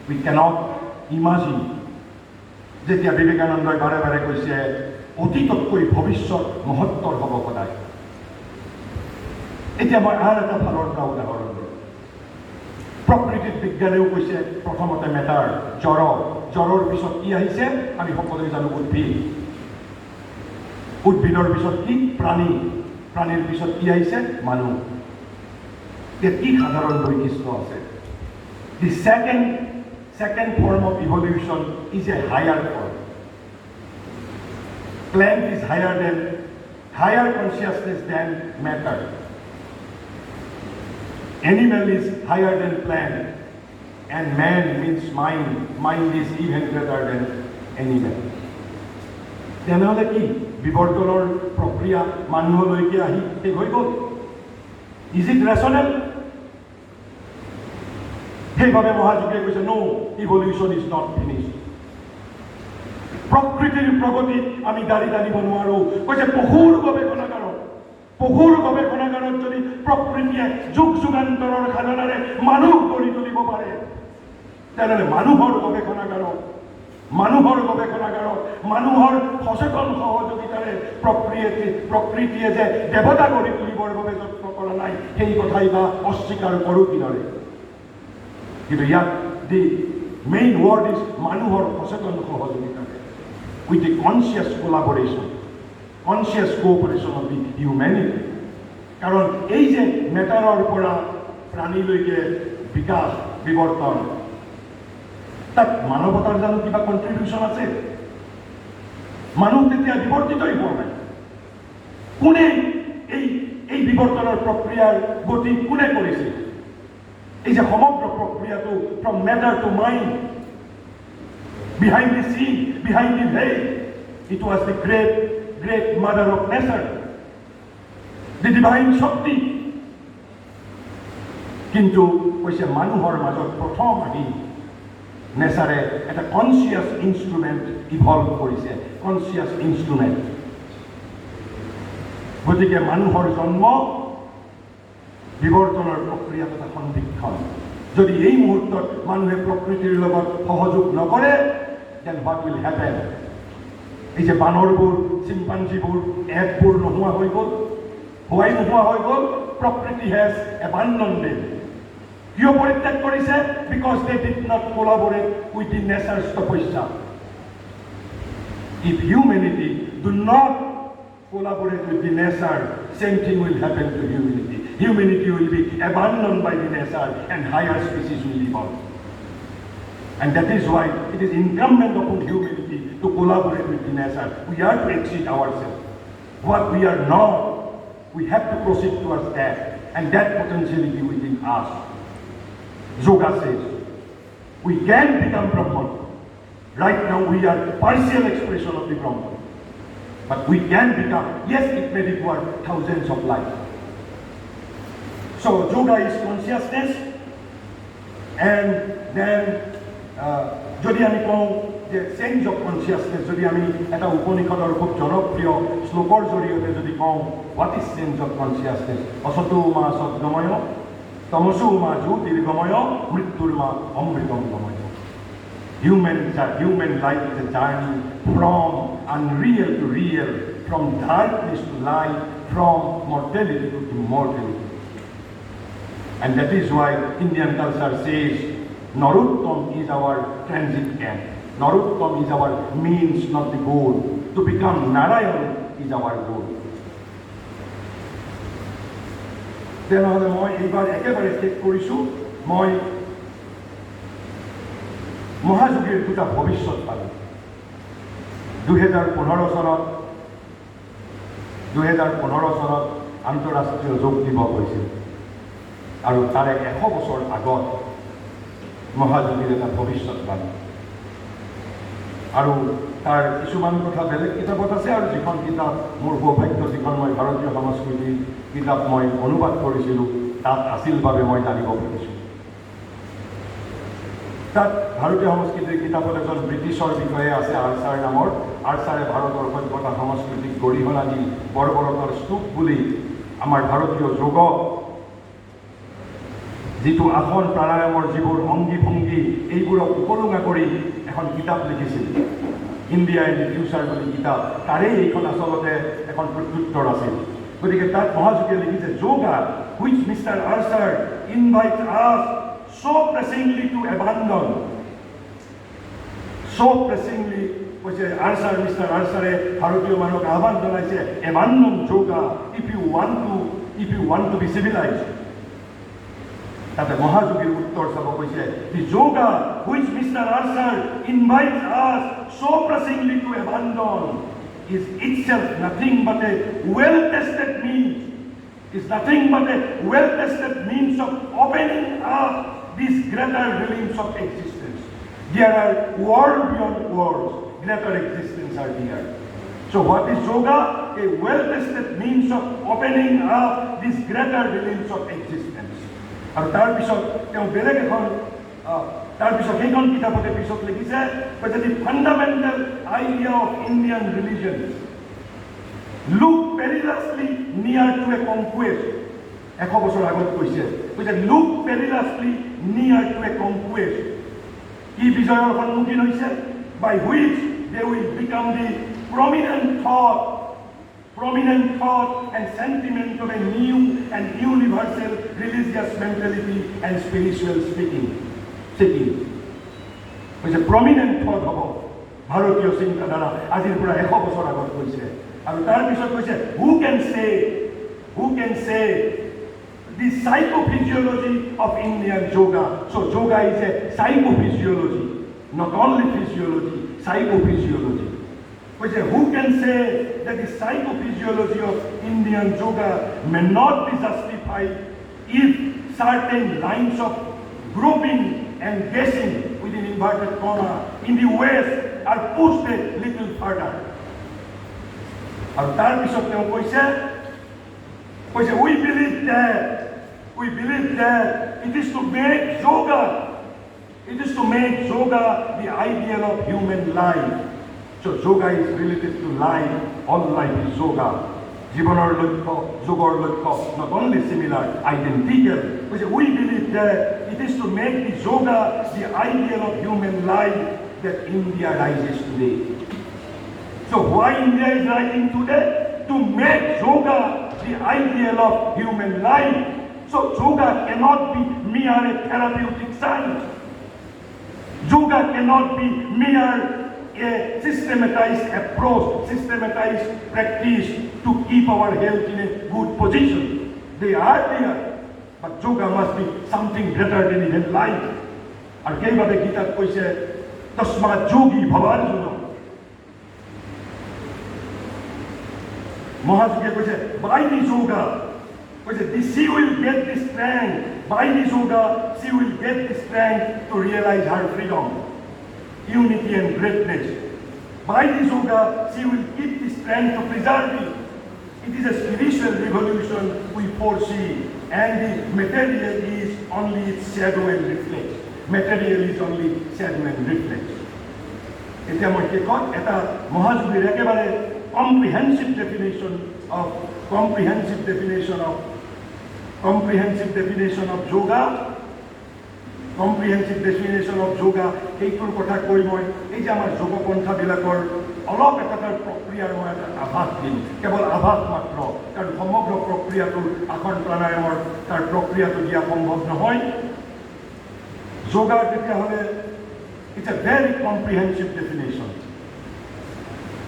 উই কেনট ইমাজিন যেতিয়া বিবেকানন্দই বাৰে বাৰে কৈছে অতীততকৈ ভৱিষ্যত মহত্তৰ হ'ব সদায় এতিয়া মই আন এটা ফালৰ পৰা উদাহৰণ দিওঁ প্ৰকৃতিত বিজ্ঞানেও কৈছে প্ৰথমতে মেটাৰ জ্বৰৰ পিছত কি আহিছে আমি সকলোৱে জানো উদ্ভিদৰ পিছত কি প্ৰাণীৰ পিছত কি আহিছে মানুহ কি সাধাৰণ বৈশিষ্ট্য আছে দি second form of evolution is a higher form. Plant is higher consciousness than matter. Animal is higher than plant, and man means mind. Mind is even greater than animal. তেনেহ'লে কি বিবৰ্তনৰ প্ৰক্ৰিয়া মানুহলৈকে আহি শেষ হৈ গ'ল ইজ ইট ৰেচনেল সেইভাবে মহাযোগীয়ে কৈছে নো ইভলিউশ্যন ইজ নট ফিনিশ্ড প্ৰকৃতিৰ প্ৰগতিত আমি দাঁড়ি টানিব নোৱাৰো কৈছে পশুৰ গৱেষণাগাৰত যদি প্ৰকৃতিয়ে যুগান্তৰৰ সাধনাৰে মানুহ গঢ়ি তুলিব পাৰে তেনেহ'লে মানুহৰ গৱেষণাগাৰত মানুহৰ সচেতন সহযোগিতাৰে প্ৰকৃতিয়ে যে দেৱতা গঢ়ি তুলিবৰ বাবে যত্ন কৰা নাই সেই কথাই বা অস্বীকাৰ কৰোঁ কিদৰে কিন্তু ইয়াত দি Main word is মানুহৰ সচেতন সহযোগিতা with the conscious collaboration, conscious cooperation of the humanity. কাৰণ এই যে মেটাৰৰ পৰা প্ৰাণীলৈকে বিকাশ বিৱৰ্তন তাত মানৱতাৰ জানো কিবা কণ্ট্ৰিবিউশ্যন আছে? মানুহ তেতিয়া বিৱৰ্তিতই হোৱা নাই। কোনে এই বিৱৰ্তনৰ প্ৰক্ৰিয়াৰ গতি কোনে কৰিছে? এই যে সমগ্ৰ প্ৰক্ৰিয়াটো from matter to mind, behind the scene, behind the veil, it was the great mother of nature, the divine Shakti. কিন্তু কৈছে মানুহৰ মাজত প্ৰথম আহি নেচাৰে এটা কনচিয়াছ ইনষ্ট্ৰুমেণ্ট ইভলভ কৰিছে, কনচিয়াছ ইনষ্ট্ৰুমেণ্ট। গতিকে মানুহৰ জন্ম বিৱৰ্তনৰ প্ৰক্ৰিয়াত এটা সন্দিক্ষণ। যদি এই মুহূৰ্তত মানুহে প্ৰকৃতিৰ লগত সহযোগ নকৰে, then what will happen? এই যে বানৰবোৰ, চিম্পাঞ্জিবোৰ, এপবোৰ নোহোৱা হৈ গ'ল, হোৱাই নোহোৱা হৈ গ'ল। প্ৰকৃতি হেজ এবান্ডন দেম। কিয় পৰিত্যাগ কৰিছে? Because they did not collaborate with the nature's তপস্যা। If humanity do not collaborate with the nature, same thing will happen to humanity. Humanity will be abandoned by the nature and higher species will evolve. And that is why it is incumbent upon humanity to collaborate with the nature. We are to exceed ourselves. What we are not, we have to proceed towards that. And that potentiality within us. Yoga says, we can become Brahman. Right now we are partial expression of the Brahman. But we can become, yes, it may require thousands of lives. So yoga is consciousness, and then যদি আমি কওঁ যে change of consciousness, যদি আমি এটা উপনিষদৰ খুব জনপ্ৰিয় শ্লোকৰ জৰিয়তে যদি কওঁ what is change of consciousness, অসতো মা সদ্গময়, তমসো মা জ্যোতিৰ্গময়, মৃত্যুৰ মা অমৃতম গময়। Human life is a journey from unreal to real, from darkness to light, from mortality to immortality. And that is why Indian culture says, Narottam is our transit camp. Narottam is our means, not the goal. To become Narayan is our goal. তেনেহ'লে মই এইবাৰ একেবাৰে শেষ কৰিছোঁ। মই মহাযোগীৰ দুটা ভৱিষ্যত পালোঁ। 2015 চনত আন্তঃৰাষ্ট্ৰীয় যোগ দিৱস হৈছিল, আৰু তাৰে 100 বছৰ আগত মহাযোগীৰ এটা ভৱিষ্যত পালোঁ। আৰু তাৰ কিছুমান কথা বেলেগ কিতাপত আছে, আৰু যিখন কিতাপ মোৰ সৌভাগ্য, যিখন মই ভাৰতীয় সংস্কৃতিৰ কিতাপ মই অনুবাদ কৰিছিলোঁ, তাত আছিল বাবে মই জানিব পাৰিছোঁ। তাত ভাৰতীয় সংস্কৃতিৰ কিতাপত এজন ব্ৰিটিছৰ বিষয়ে আছে, আৰ্চাৰ নামৰ। আৰ্চাৰে ভাৰতৰ সভ্যতা সংস্কৃতিক গৰিহণা দি বৰ্বৰতাৰ স্তূপ বুলি আমাৰ ভাৰতীয় যোগক, যিটো আসন প্ৰাণায়ামৰ যিবোৰ অংগী ভংগী, এইবোৰক উপলুঙা কৰি এখন কিতাপ লিখিছিল, ইণ্ডিয়া ইন দি ফিউচাৰ বুলি কিতাপ। তাৰেই এইখন আচলতে এখন প্ৰত্যুত্তৰ আছিল। গতিকে তাত মহাযোগীয়ে লিখিছে, yoga which mister archer invite আছ so pressingly to abandon, so pressingly, কৈছে আৰ্চাৰ, মিষ্টাৰ আৰ্চাৰে ভাৰতীয় মানুহক আহ্বান জনাইছে, abandon yoga if you want to be civilized. তাতে মহাযোগীৰ উত্তৰ চাব কৈছে, the yoga which Mr. Archer invites us so pressingly to abandon is itself nothing but a well-tested means, is nothing but a well-tested means of opening up these greater realms of existence. There are world beyond worlds, greater existence are here. So what is yoga? A well-tested means of opening up these greater realms of existence. আৰু তাৰপিছত তেওঁ বেলেগ এখন, তাৰপিছত সেইখন কিতাপতে পিছত লিখিছে, the fundamental idea of Indian religion look perilously near to a conquest. 100 বছৰ আগত কৈছে, look perilously near to a conquest. কি বিজয়ৰ সন্মুখীন হৈছে? By which they will become the prominent thought and sentiment of a new and universal religious mentality and spiritual seeking. কৈছে prominent thought হ'ব ভাৰতীয় চিন্তাধাৰা আজিৰ পৰা 100 বছৰ আগত কৈছে আৰু তাৰপিছত কৈছে হু কেন সে the psychophysiology of Indian yoga. So yoga is a psychophysiology, not only physiology, psychophysiology. Who can say that the psychophysiology of Indian yoga may not be justified if certain lines of groping and guessing within inverted comma in the West are pushed a little further? And তাৰপিছত তেওঁ কৈছে we believe that it is to make yoga the ideal of human life. So yoga is related to life. All life is yoga. Jibanar lokho, yogar lokho, not only similar, identical. We believe that it is to make the yoga the ideal of human life that India rises today. So why India is rising today? To make yoga the ideal of human life. So yoga cannot be mere a therapeutic science. Yoga cannot be mere a systematized approach, systematized practice to keep our health in a good position. They are there, but yoga must be something greater than even life. And Kevade Gita koise tasma yogi bhavarjuna. Mahajuge koise by the yoga, she will get the strength. By this yoga, she will get the strength to realize her freedom, unity and greatness. By this yoga, she will keep the strength to preserve it. It is a spiritual revolution we foresee, and the material is only its shadow and reflex. Material is only shadow and reflex. এতিয়া মই শেষত এটা মহাযোগীৰ একেবাৰে comprehensive definition of yoga, এইটোৰ কথা কৈ মই এই যে আমাৰ যোগ পন্থাবিলাকৰ অলপ এটা প্ৰক্ৰিয়াৰ মই এটা আভাস দিম, কেৱল আভাস মাত্ৰ, কাৰণ সমগ্ৰ প্ৰক্ৰিয়াটোৰ আসন প্ৰাণায়ামৰ তাৰ প্ৰক্ৰিয়াটো দিয়া সম্ভৱ নহয়। যোগাৰ তেতিয়াহ'লে it's a very comprehensive definition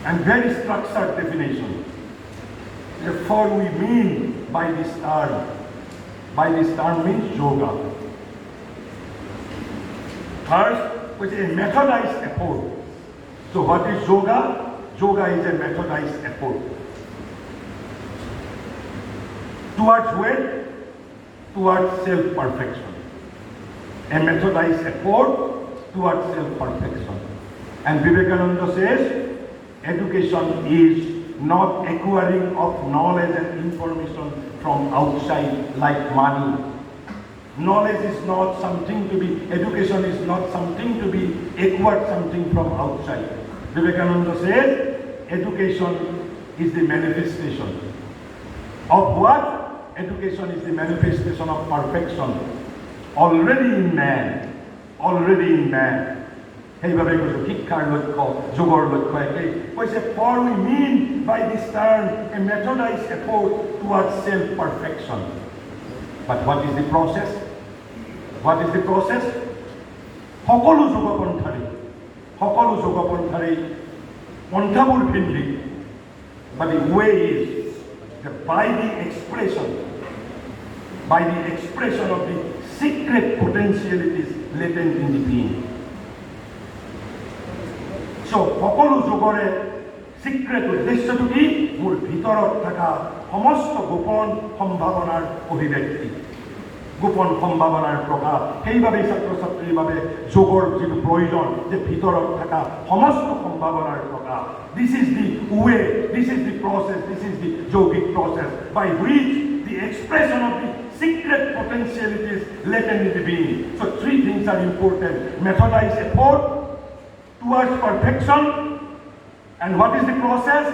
and very structured definition. Therefore we mean by this term means yoga. First, which is a methodized effort. So what is yoga? Yoga is a methodized effort. Towards where? Towards self-perfection. A methodized effort towards self-perfection. And Vivekananda says, education is not acquiring of knowledge and information from outside like money. Knowledge is not something to be, education is not something to be acquired something from outside. Vivekananda says, education is the manifestation. Of what? Education is the manifestation of perfection. Already in man. সেইভাবে কৈছো শিক্ষাৰ লক্ষ্য, যোগৰ লক্ষ্য একেই। কৈছে for we mean by this term a methodized effort towards self-perfection. But what is the process? সকলো যোগপন্থাৰে পন্থাবোৰ ভিন্ন, but the way is that by the expression of the secret potentialities latent in the being. So সকলো যোগৰে secret উদ্দেশ্যটো কি? মোৰ ভিতৰত থকা সমস্ত গোপন সম্ভাৱনাৰ অভিব্যক্তি, গোপন সম্ভাৱনাৰ প্ৰকাশ। সেইবাবে ছাত্ৰ ছাত্ৰীৰ বাবে যোগৰ যিটো প্ৰয়োজন, যে ভিতৰত থকা সমস্ত সম্ভাৱনাৰ প্ৰকাশ। This is the way, this is the process, this is the yogic process by which the expression of the secret potentialities latent in the being. So three things are important: methodized effort towards perfection, and what is the process?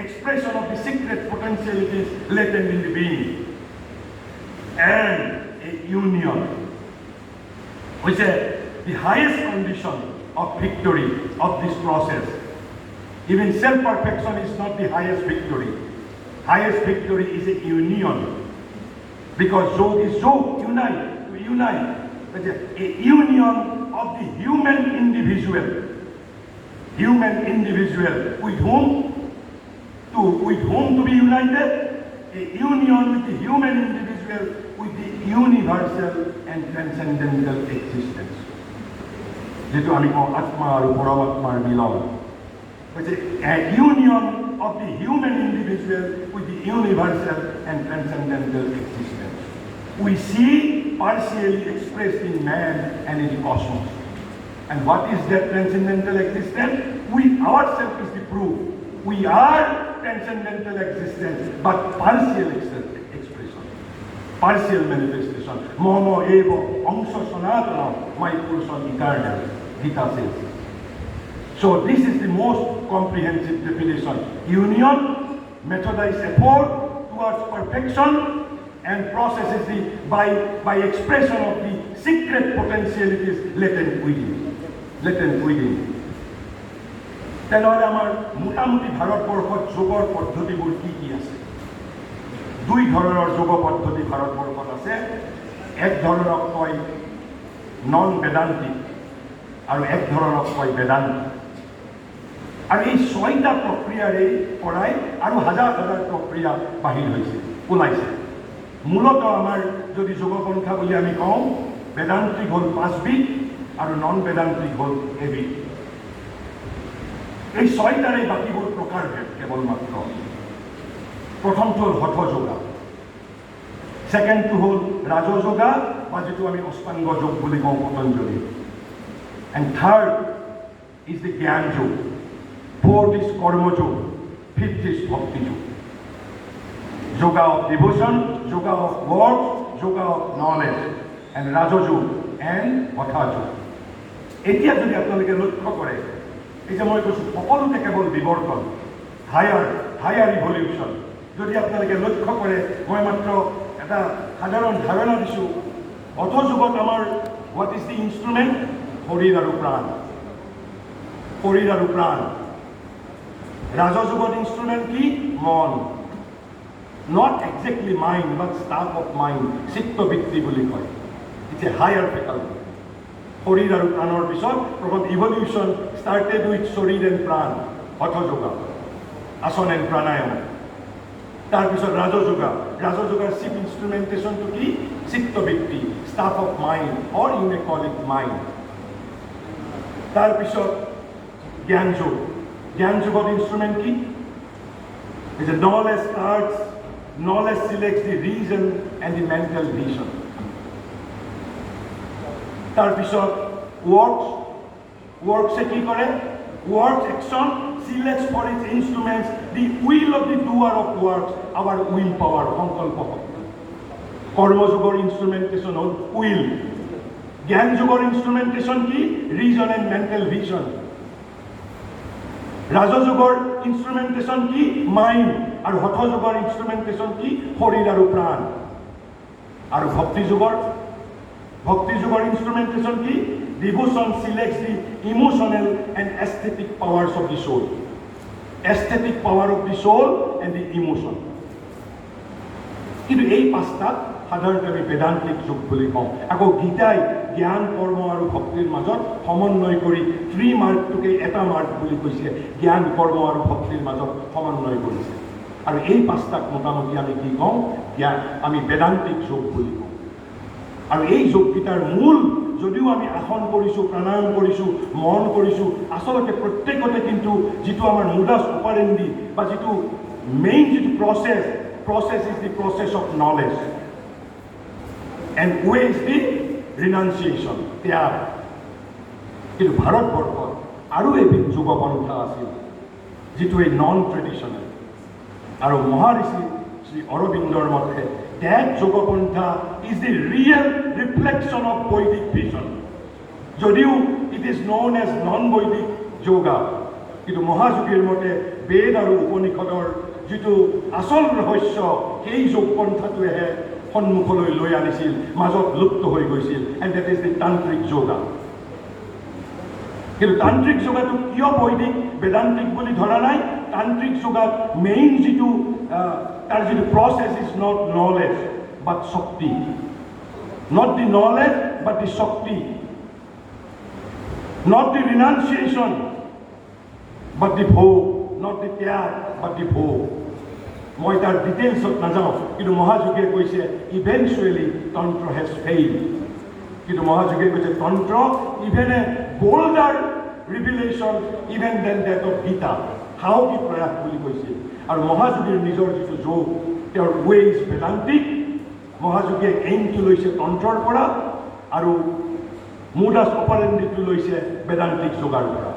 Expression of the secret potentialities latent in the being, and a union, which is the highest condition of victory of this process. Even self-perfection is not the highest victory. Highest victory is a union, because yoga is yoga, unite. But a union of the human individual with whom to be united, a union with the human individual with the universal and transcendental existence. যেটো আমি কওঁ আত্মা আৰু পৰমাত্মাৰ মিলন, a union of the human individual with the universal and transcendental existence. We see partially expressed in man and in the cosmos. And what is that transcendental existence? We ourselves is the proof. We are transcendental existence, but partial expression, partial manifestation. Momo evo amsa sanatana, my person eternal, Gita says. So this is the most comprehensive definition. Union, methodized effort towards perfection, and processes by expression of the secret potentialities latent within. তেনেহ'লে আমাৰ মোটামুটি ভাৰতবৰ্ষত যোগৰ পদ্ধতিবোৰ কি আছে? দুই ধৰণৰ যোগ পদ্ধতি ভাৰতবৰ্ষত আছে। এক ধৰণক কয় নন বেদান্তিক আৰু এক ধৰণক কয় বেদান্তিক। আৰু এই ছয়টা প্ৰক্ৰিয়াৰে পৰাই আৰু হাজাৰ হাজাৰ প্ৰক্ৰিয়া বাহিৰ হৈছে, ওলাইছে। মূলত আমাৰ যদি যোগপন্থা বুলি আমি কওঁ, বেদান্তিক হ'ল 5 বিধ আৰু নন বেদান্তিক হ'ল এবিধ। এই ছয়টাৰে বাকীবোৰ প্ৰকাৰভেদ কেৱল মাত্ৰ। প্ৰথমটো হ'ল হঠ যোগা, ছেকেণ্ডটো হ'ল ৰাজযোগা বা যিটো আমি অষ্টাংগ যোগ বুলি কওঁ Patanjali, and third is the জ্ঞান যোগ, ফ'ৰ্থ ইজ কৰ্মযোগ, ফিফথ ইজ ভক্তি যোগ। Yoga of devotion, yoga of works, yoga of knowledge, and Rajayog and Hatha-yog. এতিয়া যদি আপোনালোকে লক্ষ্য কৰে, এই যে মই কৈছোঁ সকলোতে কেৱল বিৱৰ্তন, হায়াৰ ইভলিউশ্যন। যদি আপোনালোকে লক্ষ্য কৰে, মই মাত্ৰ এটা সাধাৰণ ধাৰণা দিছোঁ। হঠ যুগত আমাৰ হোৱাট ইজ দি ইনষ্ট্ৰুমেণ্ট? শৰীৰ আৰু প্ৰাণ। ৰাজযুগত ইনষ্ট্ৰুমেণ্ট কি? মন। Not exactly mind, but staff of mind, চিত্ত বৃত্তি বুলি কয়। It's a higher faculty. শৰীৰ আৰু প্ৰাণৰ পিছত প্ৰথম ইভলিউশ্যন started with শৰীৰ and প্ৰাণ, হঠ যোগা, আসন and প্ৰাণায়াম। তাৰপিছত ৰাজযোগাৰ চিফ ইনষ্ট্ৰুমেণ্টেশ্যনটো কি? চিত্ত বৃত্তি, staff of mind, or you may call it mind। তাৰপিছত জ্ঞান যুগত ইনষ্ট্ৰুমেণ্ট কি? It's a knowledge selects the reason and the mental vision. তাৰপিছত works কি কৰে? Works action selects for its instruments the will of the doer of works, our will power, সংকল্প শক্তি। কৰ্মযুগৰ ইনষ্ট্ৰুমেণ্টেশ্যন হ'ল will। জ্ঞান যুগৰ ইনষ্ট্ৰুমেণ্টেশ্যন কি? reason and mental vision। ৰাজযোগৰ ইনষ্ট্ৰুমেণ্টেশ্যন কি? মাইণ্ড। আৰু হঠ যুগৰ ইনষ্ট্ৰুমেণ্টেশ্যন কি? শৰীৰ আৰু প্ৰাণ। আৰু ভক্তি যুগৰ ইনষ্ট্ৰুমেণ্টেশ্যন কি? Devotion selects the emotional and aesthetic powers of the soul. Aesthetic power of the soul and the emotion. কিন্তু এই পাঁচটাক সাধাৰণতে আমি বেদান্তিক যুগ বুলি কওঁ। আকৌ গীতাই জ্ঞান, কৰ্ম আৰু ভক্তিৰ মাজত সমন্বয় কৰি 3 মাৰ্কটোকে এটা মাৰ্ক বুলি কৈছে। জ্ঞান, কৰ্ম আৰু ভক্তিৰ মাজত সমন্বয় কৰিছে। আৰু এই পাঁচটাক মোটামুটি আমি কি কওঁ? আমি বেদান্তিক যোগ বুলি কওঁ। আৰু এই যোগকেইটাৰ মূল, যদিও আমি আসন কৰিছোঁ, প্ৰাণায়াম কৰিছোঁ, মন কৰিছোঁ, আচলতে প্ৰত্যেকতে কিন্তু যিটো আমাৰ মুডাছ অপাৰেণ্ডি বা যিটো মেইন যিটো process is the process of knowledge and way is the renunciation, ত্যাগ। কিন্তু ভাৰতবৰ্ষত আৰু এবিধ যুগপন্থা আছিল যিটো এই নন ট্ৰেডিশ্যনেল। আৰু মহাঋষি শ্ৰী অৰবিন্দৰ মতে that যোগপন্থা is the real reflection of Vedic vision. যদিও it is known as non-Vedic yoga, কিন্তু মহাযোগীৰ মতে বেদ আৰু উপনিষদৰ যিটো আচল ৰহস্য, সেই যোগপন্থাটোৱেহে সন্মুখলৈ লৈ আনিছিল, মাজত লুপ্ত হৈ গৈছিল, and that is the tantric yoga. কিন্তু তান্ত্ৰিক যোগাটো কিয় বৈদিক বেদান্তিক বুলি ধৰা নাই? তান্ত্ৰিক যোগাত মেইন যিটো তাৰ যিটো প্ৰচেছ ইজ নট নলেজ বাট শক্তি, not the knowledge but the শক্তি। not the renunciation, but the bhog, not the tyag, but the bhog. মই তাৰ ডিটেইলছত নাযাওঁ, কিন্তু মহাযোগীয়ে কৈছে ইভেঞ্চুৱেলি তন্ত্ৰ হেজ ফেইল। কিন্তু মহাযোগীয়ে কৈছে tantra even a bolder revelation even than that of Gita, সাহসী প্ৰয়াস বুলি কৈছিল। আৰু মহাযোগীৰ নিজৰ যিটো যোগ, তেওঁৰ ৱেইজ বেদান্তিক, মহাযোগীয়ে এইমটো লৈছে তন্ত্ৰৰ পৰা আৰু মুডাছ অপাৰেণ্ডিটো লৈছে বেদান্তিক যোগাৰ পৰা।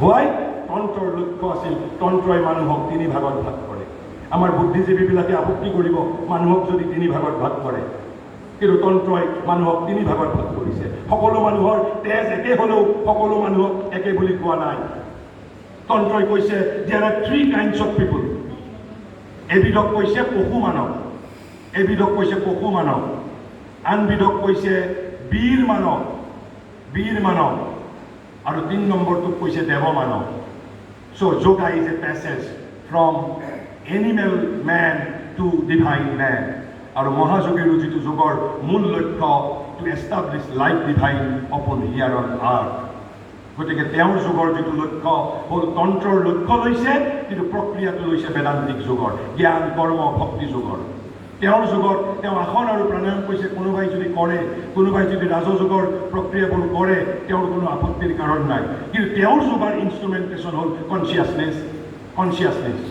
হোৱাই তন্ত্ৰৰ লক্ষ্য আছিল তন্ত্ৰই মানুহক তিনি ভাগত ভাগ কৰে। আমাৰ বুদ্ধিজীৱীবিলাকে আপত্তি কৰিব মানুহক যদি তিনি ভাগত ভাগ কৰে, কিন্তু তন্ত্ৰই মানুহক তিনি ভাগত ভাগ কৰিছে। সকলো মানুহৰ তেজ একে হ'লেও সকলো মানুহক একে বুলি কোৱা নাই। তন্ত্ৰই কৈছে there are 3 kinds of people। এবিধক কৈছে পশু মানৱ, এবিধক কৈছে পশু মানৱ, আনবিধক কৈছে বীৰ মানৱ, বীৰ মানৱ, আৰু 3 নম্বৰটোক কৈছে দেৱ মানৱ। So yoga is a passage from animal man to divine man. আৰু মহাযোগীৰ যিটো যোগৰ মূল লক্ষ্য to establish life divine upon here on earth. গতিকে তেওঁৰ যোগৰ যিটো লক্ষ্য হ'ল তন্ত্ৰৰ লক্ষ্য লৈছে, কিন্তু প্ৰক্ৰিয়াটো লৈছে বেদান্তিক যোগৰ, জ্ঞান কৰ্ম ভক্তি যোগৰ। তেওঁৰ যুগত তেওঁ আসন আৰু প্ৰাণায়াম কৈছে কোনোবাই যদি কৰে, কোনোবাই যদি ৰাজযোগৰ প্ৰক্ৰিয়াবোৰ কৰে, তেওঁৰ কোনো আপত্তিৰ কাৰণ নাই। কিন্তু তেওঁৰ যুগৰ ইনষ্ট্ৰুমেণ্টেশ্যন হ'ল কনচিয়াছনেছ, কনচিয়াছনেছ,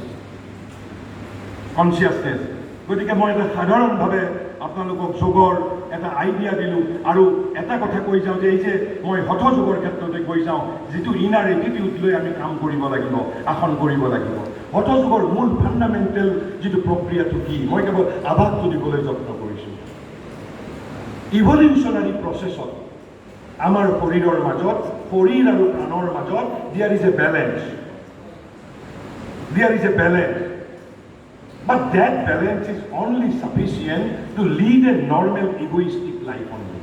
কনচিয়াছনেছ। গতিকে মই এটা সাধাৰণভাৱে আপোনালোকক যোগৰ এটা আইডিয়া দিলোঁ। আৰু এটা কথা কৈ যাওঁ যে এই যে মই হঠ যোগৰ ক্ষেত্ৰতে কৈ যাওঁ, যিটো ইনাৰ এটিটিউড লৈ আমি কাম কৰিব লাগিব, আসন কৰিব লাগিব। হঠ যোগৰ মূল ফাণ্ডামেণ্টেল যিটো প্ৰক্ৰিয়াটো কি, মই কেৱল আভাসটো দিবলৈ যত্ন কৰিছোঁ। ইভলিউশ্যনাৰী প্ৰচেছত আমাৰ শৰীৰৰ মাজত, শৰীৰ আৰু প্ৰাণৰ মাজত there is a balance, there is a balance. But that balance is only sufficient to lead a normal egoistic life only.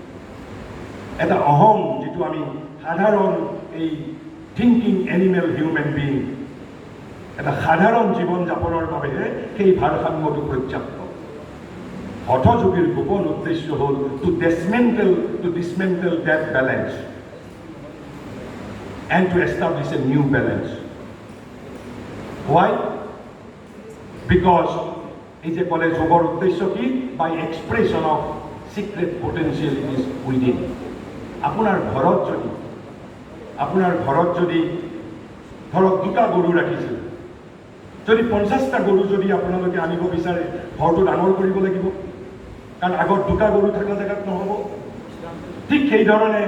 Eta aham jitu ami sadharon ei thinking animal human being eta sadharon jibon japonor babe সেই ভাৰসাম্যটো পৰ্যাপ্ত। হঠযোগীৰ গোপন উদ্দেশ্য হ'ল to dismantle that balance and to establish a new balance. Why? Because এই যে কলে যোগৰ উদ্দেশ্য কি, বাই এক্সপ্ৰেছন অফ সিক্ৰেট পটেনচিয়েলিটিজ উইদিন। আপোনাৰ ঘৰত যদি ধৰক 2টা গৰু ৰাখিছিল, যদি 50টা গৰু যদি আপোনালোকে আনিব বিচাৰে, ঘৰটো ডাঙৰ কৰিব লাগিব, কাৰণ আগত 2টা গৰু থকা জেগাত নহ'ব। ঠিক সেইধৰণে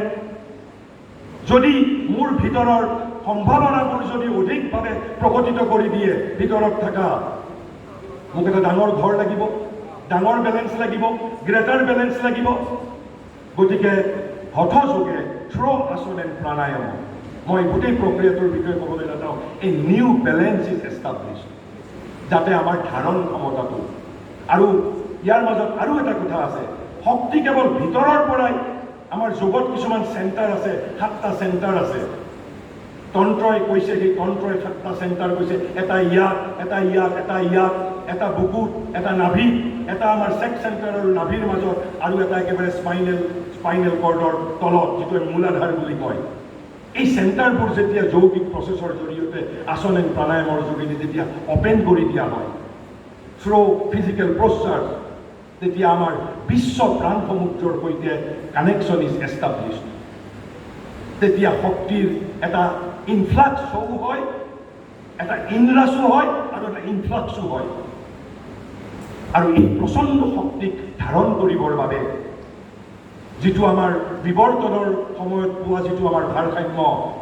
যদি মোৰ ভিতৰৰ সম্ভাৱনাবোৰ যদি অধিকভাৱে প্ৰকটিত কৰি দিয়ে, ভিতৰত থকা মোক এটা ডাঙৰ ঘৰ লাগিব, ডাঙৰ বেলেঞ্চ লাগিব, গ্ৰেটাৰ বেলেঞ্চ লাগিব। গতিকে হঠযোগে থ্ৰু আসন এণ্ড প্ৰাণায়াম, মই গোটেই প্ৰক্ৰিয়াটোৰ বিষয়ে ক'বলৈ নাযাওঁ, এই নিউ বেলেঞ্চ ইজ এষ্টাব্লিছ, যাতে আমাৰ ধাৰণ ক্ষমতাটো। আৰু ইয়াৰ মাজত আৰু এটা কথা আছে, শক্তি কেৱল ভিতৰৰ পৰাই। আমাৰ যোগত কিছুমান চেণ্টাৰ আছে, 7টা চেণ্টাৰ আছে। তন্ত্ৰই কৈছে, সেই তন্ত্ৰই 7টা চেণ্টাৰ কৈছে, এটা ইয়াত, এটা ইয়াত, এটা ইয়াত, এটা বুকুত, এটা নাভিত, এটা আমাৰ চেক চেণ্টাৰ আৰু নাভিৰ মাজত, আৰু এটা একেবাৰে স্পাইনেল কৰ্ডৰ তলত, যিটো মূলাধাৰ বুলি কয়। এই চেণ্টাৰবোৰ যেতিয়া যৌগিক প্ৰচেছৰ জৰিয়তে আসন এণ্ড প্ৰাণায়ামৰ যোগেদি যেতিয়া অপেন কৰি দিয়া হয় থ্ৰু ফিজিকেল প্ৰচাৰ, তেতিয়া আমাৰ বিশ্ব প্ৰাণ সমুদ্ৰৰ সৈতে কানেকশ্যন ইজ এষ্টাব্লিছড। তেতিয়া শক্তিৰ এটা ইনফ্লাক্সো হয়, এটা ইনৰাছো হয়, আৰু এটা ইনফ্লাক্সো হয়। আৰু এই প্ৰচণ্ড শক্তিক ধাৰণ কৰিবৰ বাবে যিটো আমাৰ বিৱৰ্তনৰ সময়ত পোৱা যিটো আমাৰ ভাৰসাম্য,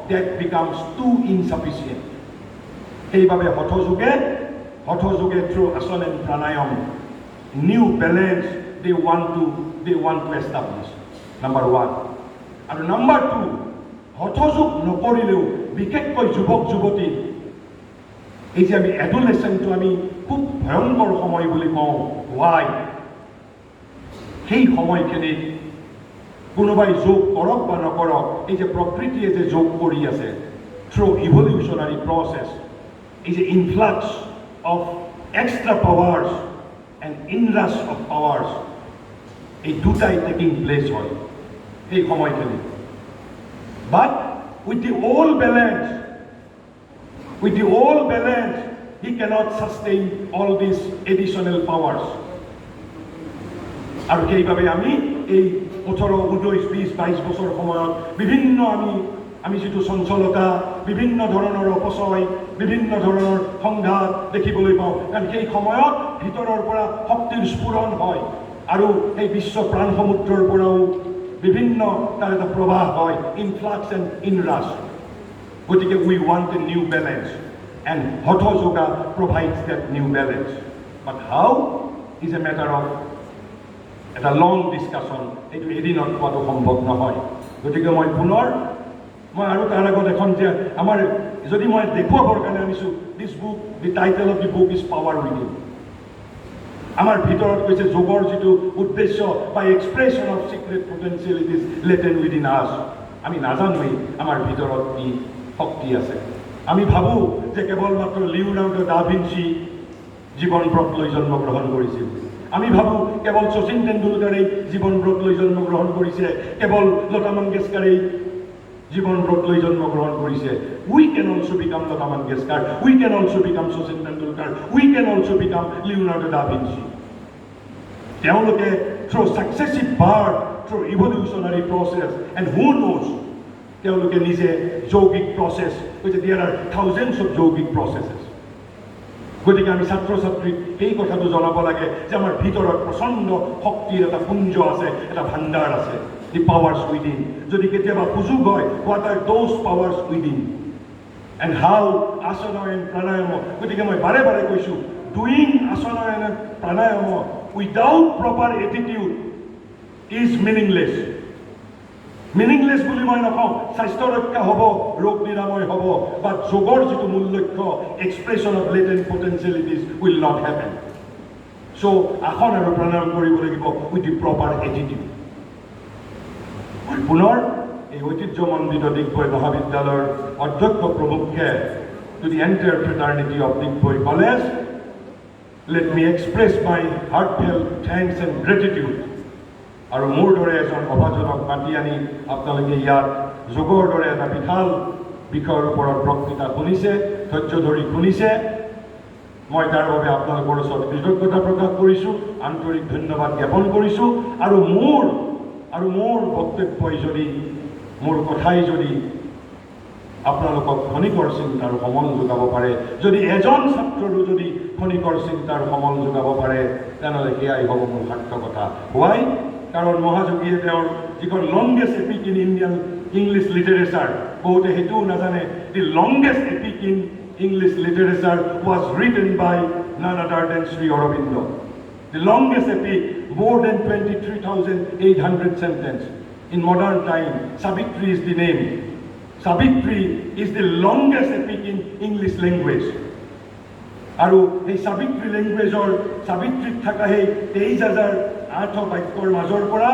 ডেট বিকামছ টু ইনচাফিচিয়েণ্ট। সেইবাবে হঠযোগে through asana and pranayama new balance they want to establish, number 1। আৰু নাম্বাৰ 2, হঠযোগ নকৰিলেও বিশেষকৈ যুৱক যুৱতী, এই যে আমি এডুলেশ্যনটো আমি খুব ভয়ংকৰ সময় বুলি কওঁ। হোৱাই? সেই সময়খিনিত কোনোবাই যোগ কৰক বা নকৰক, এই যে প্ৰকৃতিয়ে যে যোগ কৰি আছে থ্ৰু ইভলিউশ্যনাৰী প্ৰচেছ, এই যে influx of extra powers and inrush of powers, এই দুটাই টেকিং প্লেচ হয় সেই সময়খিনিত। But with the old balance, he cannot sustain all these additional powers. আৰু সেইভাবে আমি এই 18, 19, 20, 22 বছৰ সময়ত বিভিন্ন আমি যেটো চঞ্চলতা, বিভিন্ন ধৰণৰ অপচয়, বিভিন্ন ধৰণৰ সংঘাত দেখিবলৈ পাওঁ। কাৰণ সেই সময়ত ভিতৰৰ পৰা শক্তিৰ স্ফুৰণ হয় আৰু এই বিশ্ব প্ৰাণ সমুদ্ৰৰ পৰাও বিভিন্ন তাৰ এটা প্ৰবাহ হয়, ইনফ্লাক্স এণ্ড ইনৰাছ। গতিকে we want a new balance and Hatha yoga provides that new balance. But how is a matter of এটা লং ডিছকাশ্যন। এইটো এদিনত পোৱাটো সম্ভৱ নহয়। গতিকে মই আৰু তাৰ আগত এখন যে আমাৰ যদি মই দেখুৱাবৰ কাৰণে আনিছোঁ, this book, the title of the book is power within. আমাৰ ভিতৰত কৈছে যোগৰ যিটো উদ্দেশ্য বা expression of secret potentialities latent within us. আমি নাজানোৱেই আমাৰ ভিতৰত কি শক্তি আছে। আমি ভাবোঁ যে কেৱল মাত্ৰ লিওনাৰ্ডো দা ভিঞ্চি জীৱনব্ৰত লৈ জন্মগ্ৰহণ কৰিছিল। আমি ভাবোঁ কেৱল শচীন তেণ্ডুলকাৰেই জীৱনব্ৰত লৈ জন্মগ্ৰহণ কৰিছে, কেৱল লতা মংগেশকাৰেই জীৱনব্ৰত লৈ জন্মগ্ৰহণ কৰিছে। We can also become Lata Mangeshkar, we can also become Sachin Tendulkar, we can also become Leonardo da Vinci. তেওঁলোকে through successive birth, through evolutionary process and who knows, তেওঁলোকে নিজে যৌগিক প্ৰচেছ, কৈছে দেয়াৰ আৰ থাউজেণ্ডছ অফ যৌগিক প্ৰচেছেছ। গতিকে আমি ছাত্ৰ ছাত্ৰীক এই কথাটো জনাব লাগে যে আমাৰ ভিতৰত প্ৰচণ্ড শক্তিৰ এটা পুঞ্জ আছে, এটা ভাণ্ডাৰ আছে, দি পাৱাৰ্ছ উইদিন। যদি কেতিয়াবা সুযোগ হয়, what are those powers within and how asana and pranayama. গতিকে মই বাৰে বাৰে কৈছোঁ, doing asana and pranayama without proper attitude is meaningless. Meaningless বুলি মই নকওঁ, স্বাস্থ্য ৰক্ষা হ'ব, ৰোগ নিৰাময় হ'ব, বাট যোগৰ যিটো মূল লক্ষ্য, expression of latent potentialities will not happen. So' আসন আৰু প্ৰাণায়াম কৰিব লাগিব উইথ দি প্ৰপাৰ এটিটিউড। মই পুনৰ এই ঐতিহ্যমণ্ডিত ডিগবৈ মহাবিদ্যালয়ৰ অধ্যক্ষ প্ৰমুখ্যে to the entire fraternity of Digboi college, let me express my heartfelt thanks and gratitude. আৰু মোৰ দৰে এজন অভাজনক মাতি আনি আপোনালোকে ইয়াত যোগৰ দৰে এটা বিশাল বিষয়ৰ ওপৰত বক্তৃতা শুনিছে, ধৈৰ্য ধৰি শুনিছে। মই তাৰ বাবে আপোনালোকৰ ওচৰত কৃতজ্ঞতা প্ৰকাশ কৰিছোঁ, আন্তৰিক ধন্যবাদ জ্ঞাপন কৰিছোঁ। আৰু মোৰ বক্তব্যই যদি, মোৰ কথাই যদি আপোনালোকক ক্ষণিকৰ চিন্তাৰ সমল যোগাব পাৰে, যদি এজন ছাত্ৰৰো যদি ক্ষণিকৰ চিন্তাৰ সমল যোগাব পাৰে, তেনেহ'লে সেয়াই হ'ব মোৰ সাৰ্থকতা। হোৱাই কাৰণ মহাযোগীয়ে তেওঁৰ যিখন longest epic in Indian English literature, বহুতে সেইটোও নাজানে, the longest epic in English literature was written by none other than Sri Aurobindo. The longest epic, more than 23,800 sentences. In modern time, Savitri is the name. Savitri is the longest epic in English language. আৰু এই সাবিত্ৰী লেংগুৱেজৰ সাবিত্ৰীত থকা সেই 23,800 বাক্যৰ মাজৰ পৰা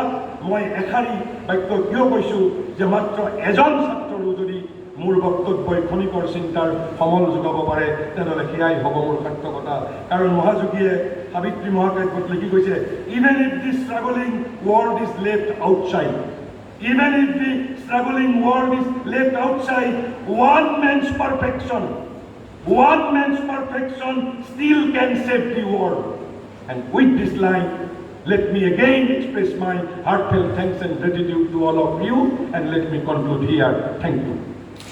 মই এশাৰী বাক্য কিয় কৈছোঁ যে মাত্ৰ এজন ছাত্ৰৰো যদি মোৰ বক্তব্যই ক্ষণিকৰ চিন্তাৰ সমল যোগাব পাৰে, তেনেহ'লে সেয়াই হ'ব মোৰ সাৰ্থকতা। কাৰণ মহাযোগীয়ে সাবিত্ৰী মহাকাব্যত লিখি গৈছে, even if the struggling world is left outside, even if the struggling world is left outside, one man's perfection still can save the world. And with this line, let me again express my heartfelt thanks and gratitude to all of you, and let me conclude here. Thank you.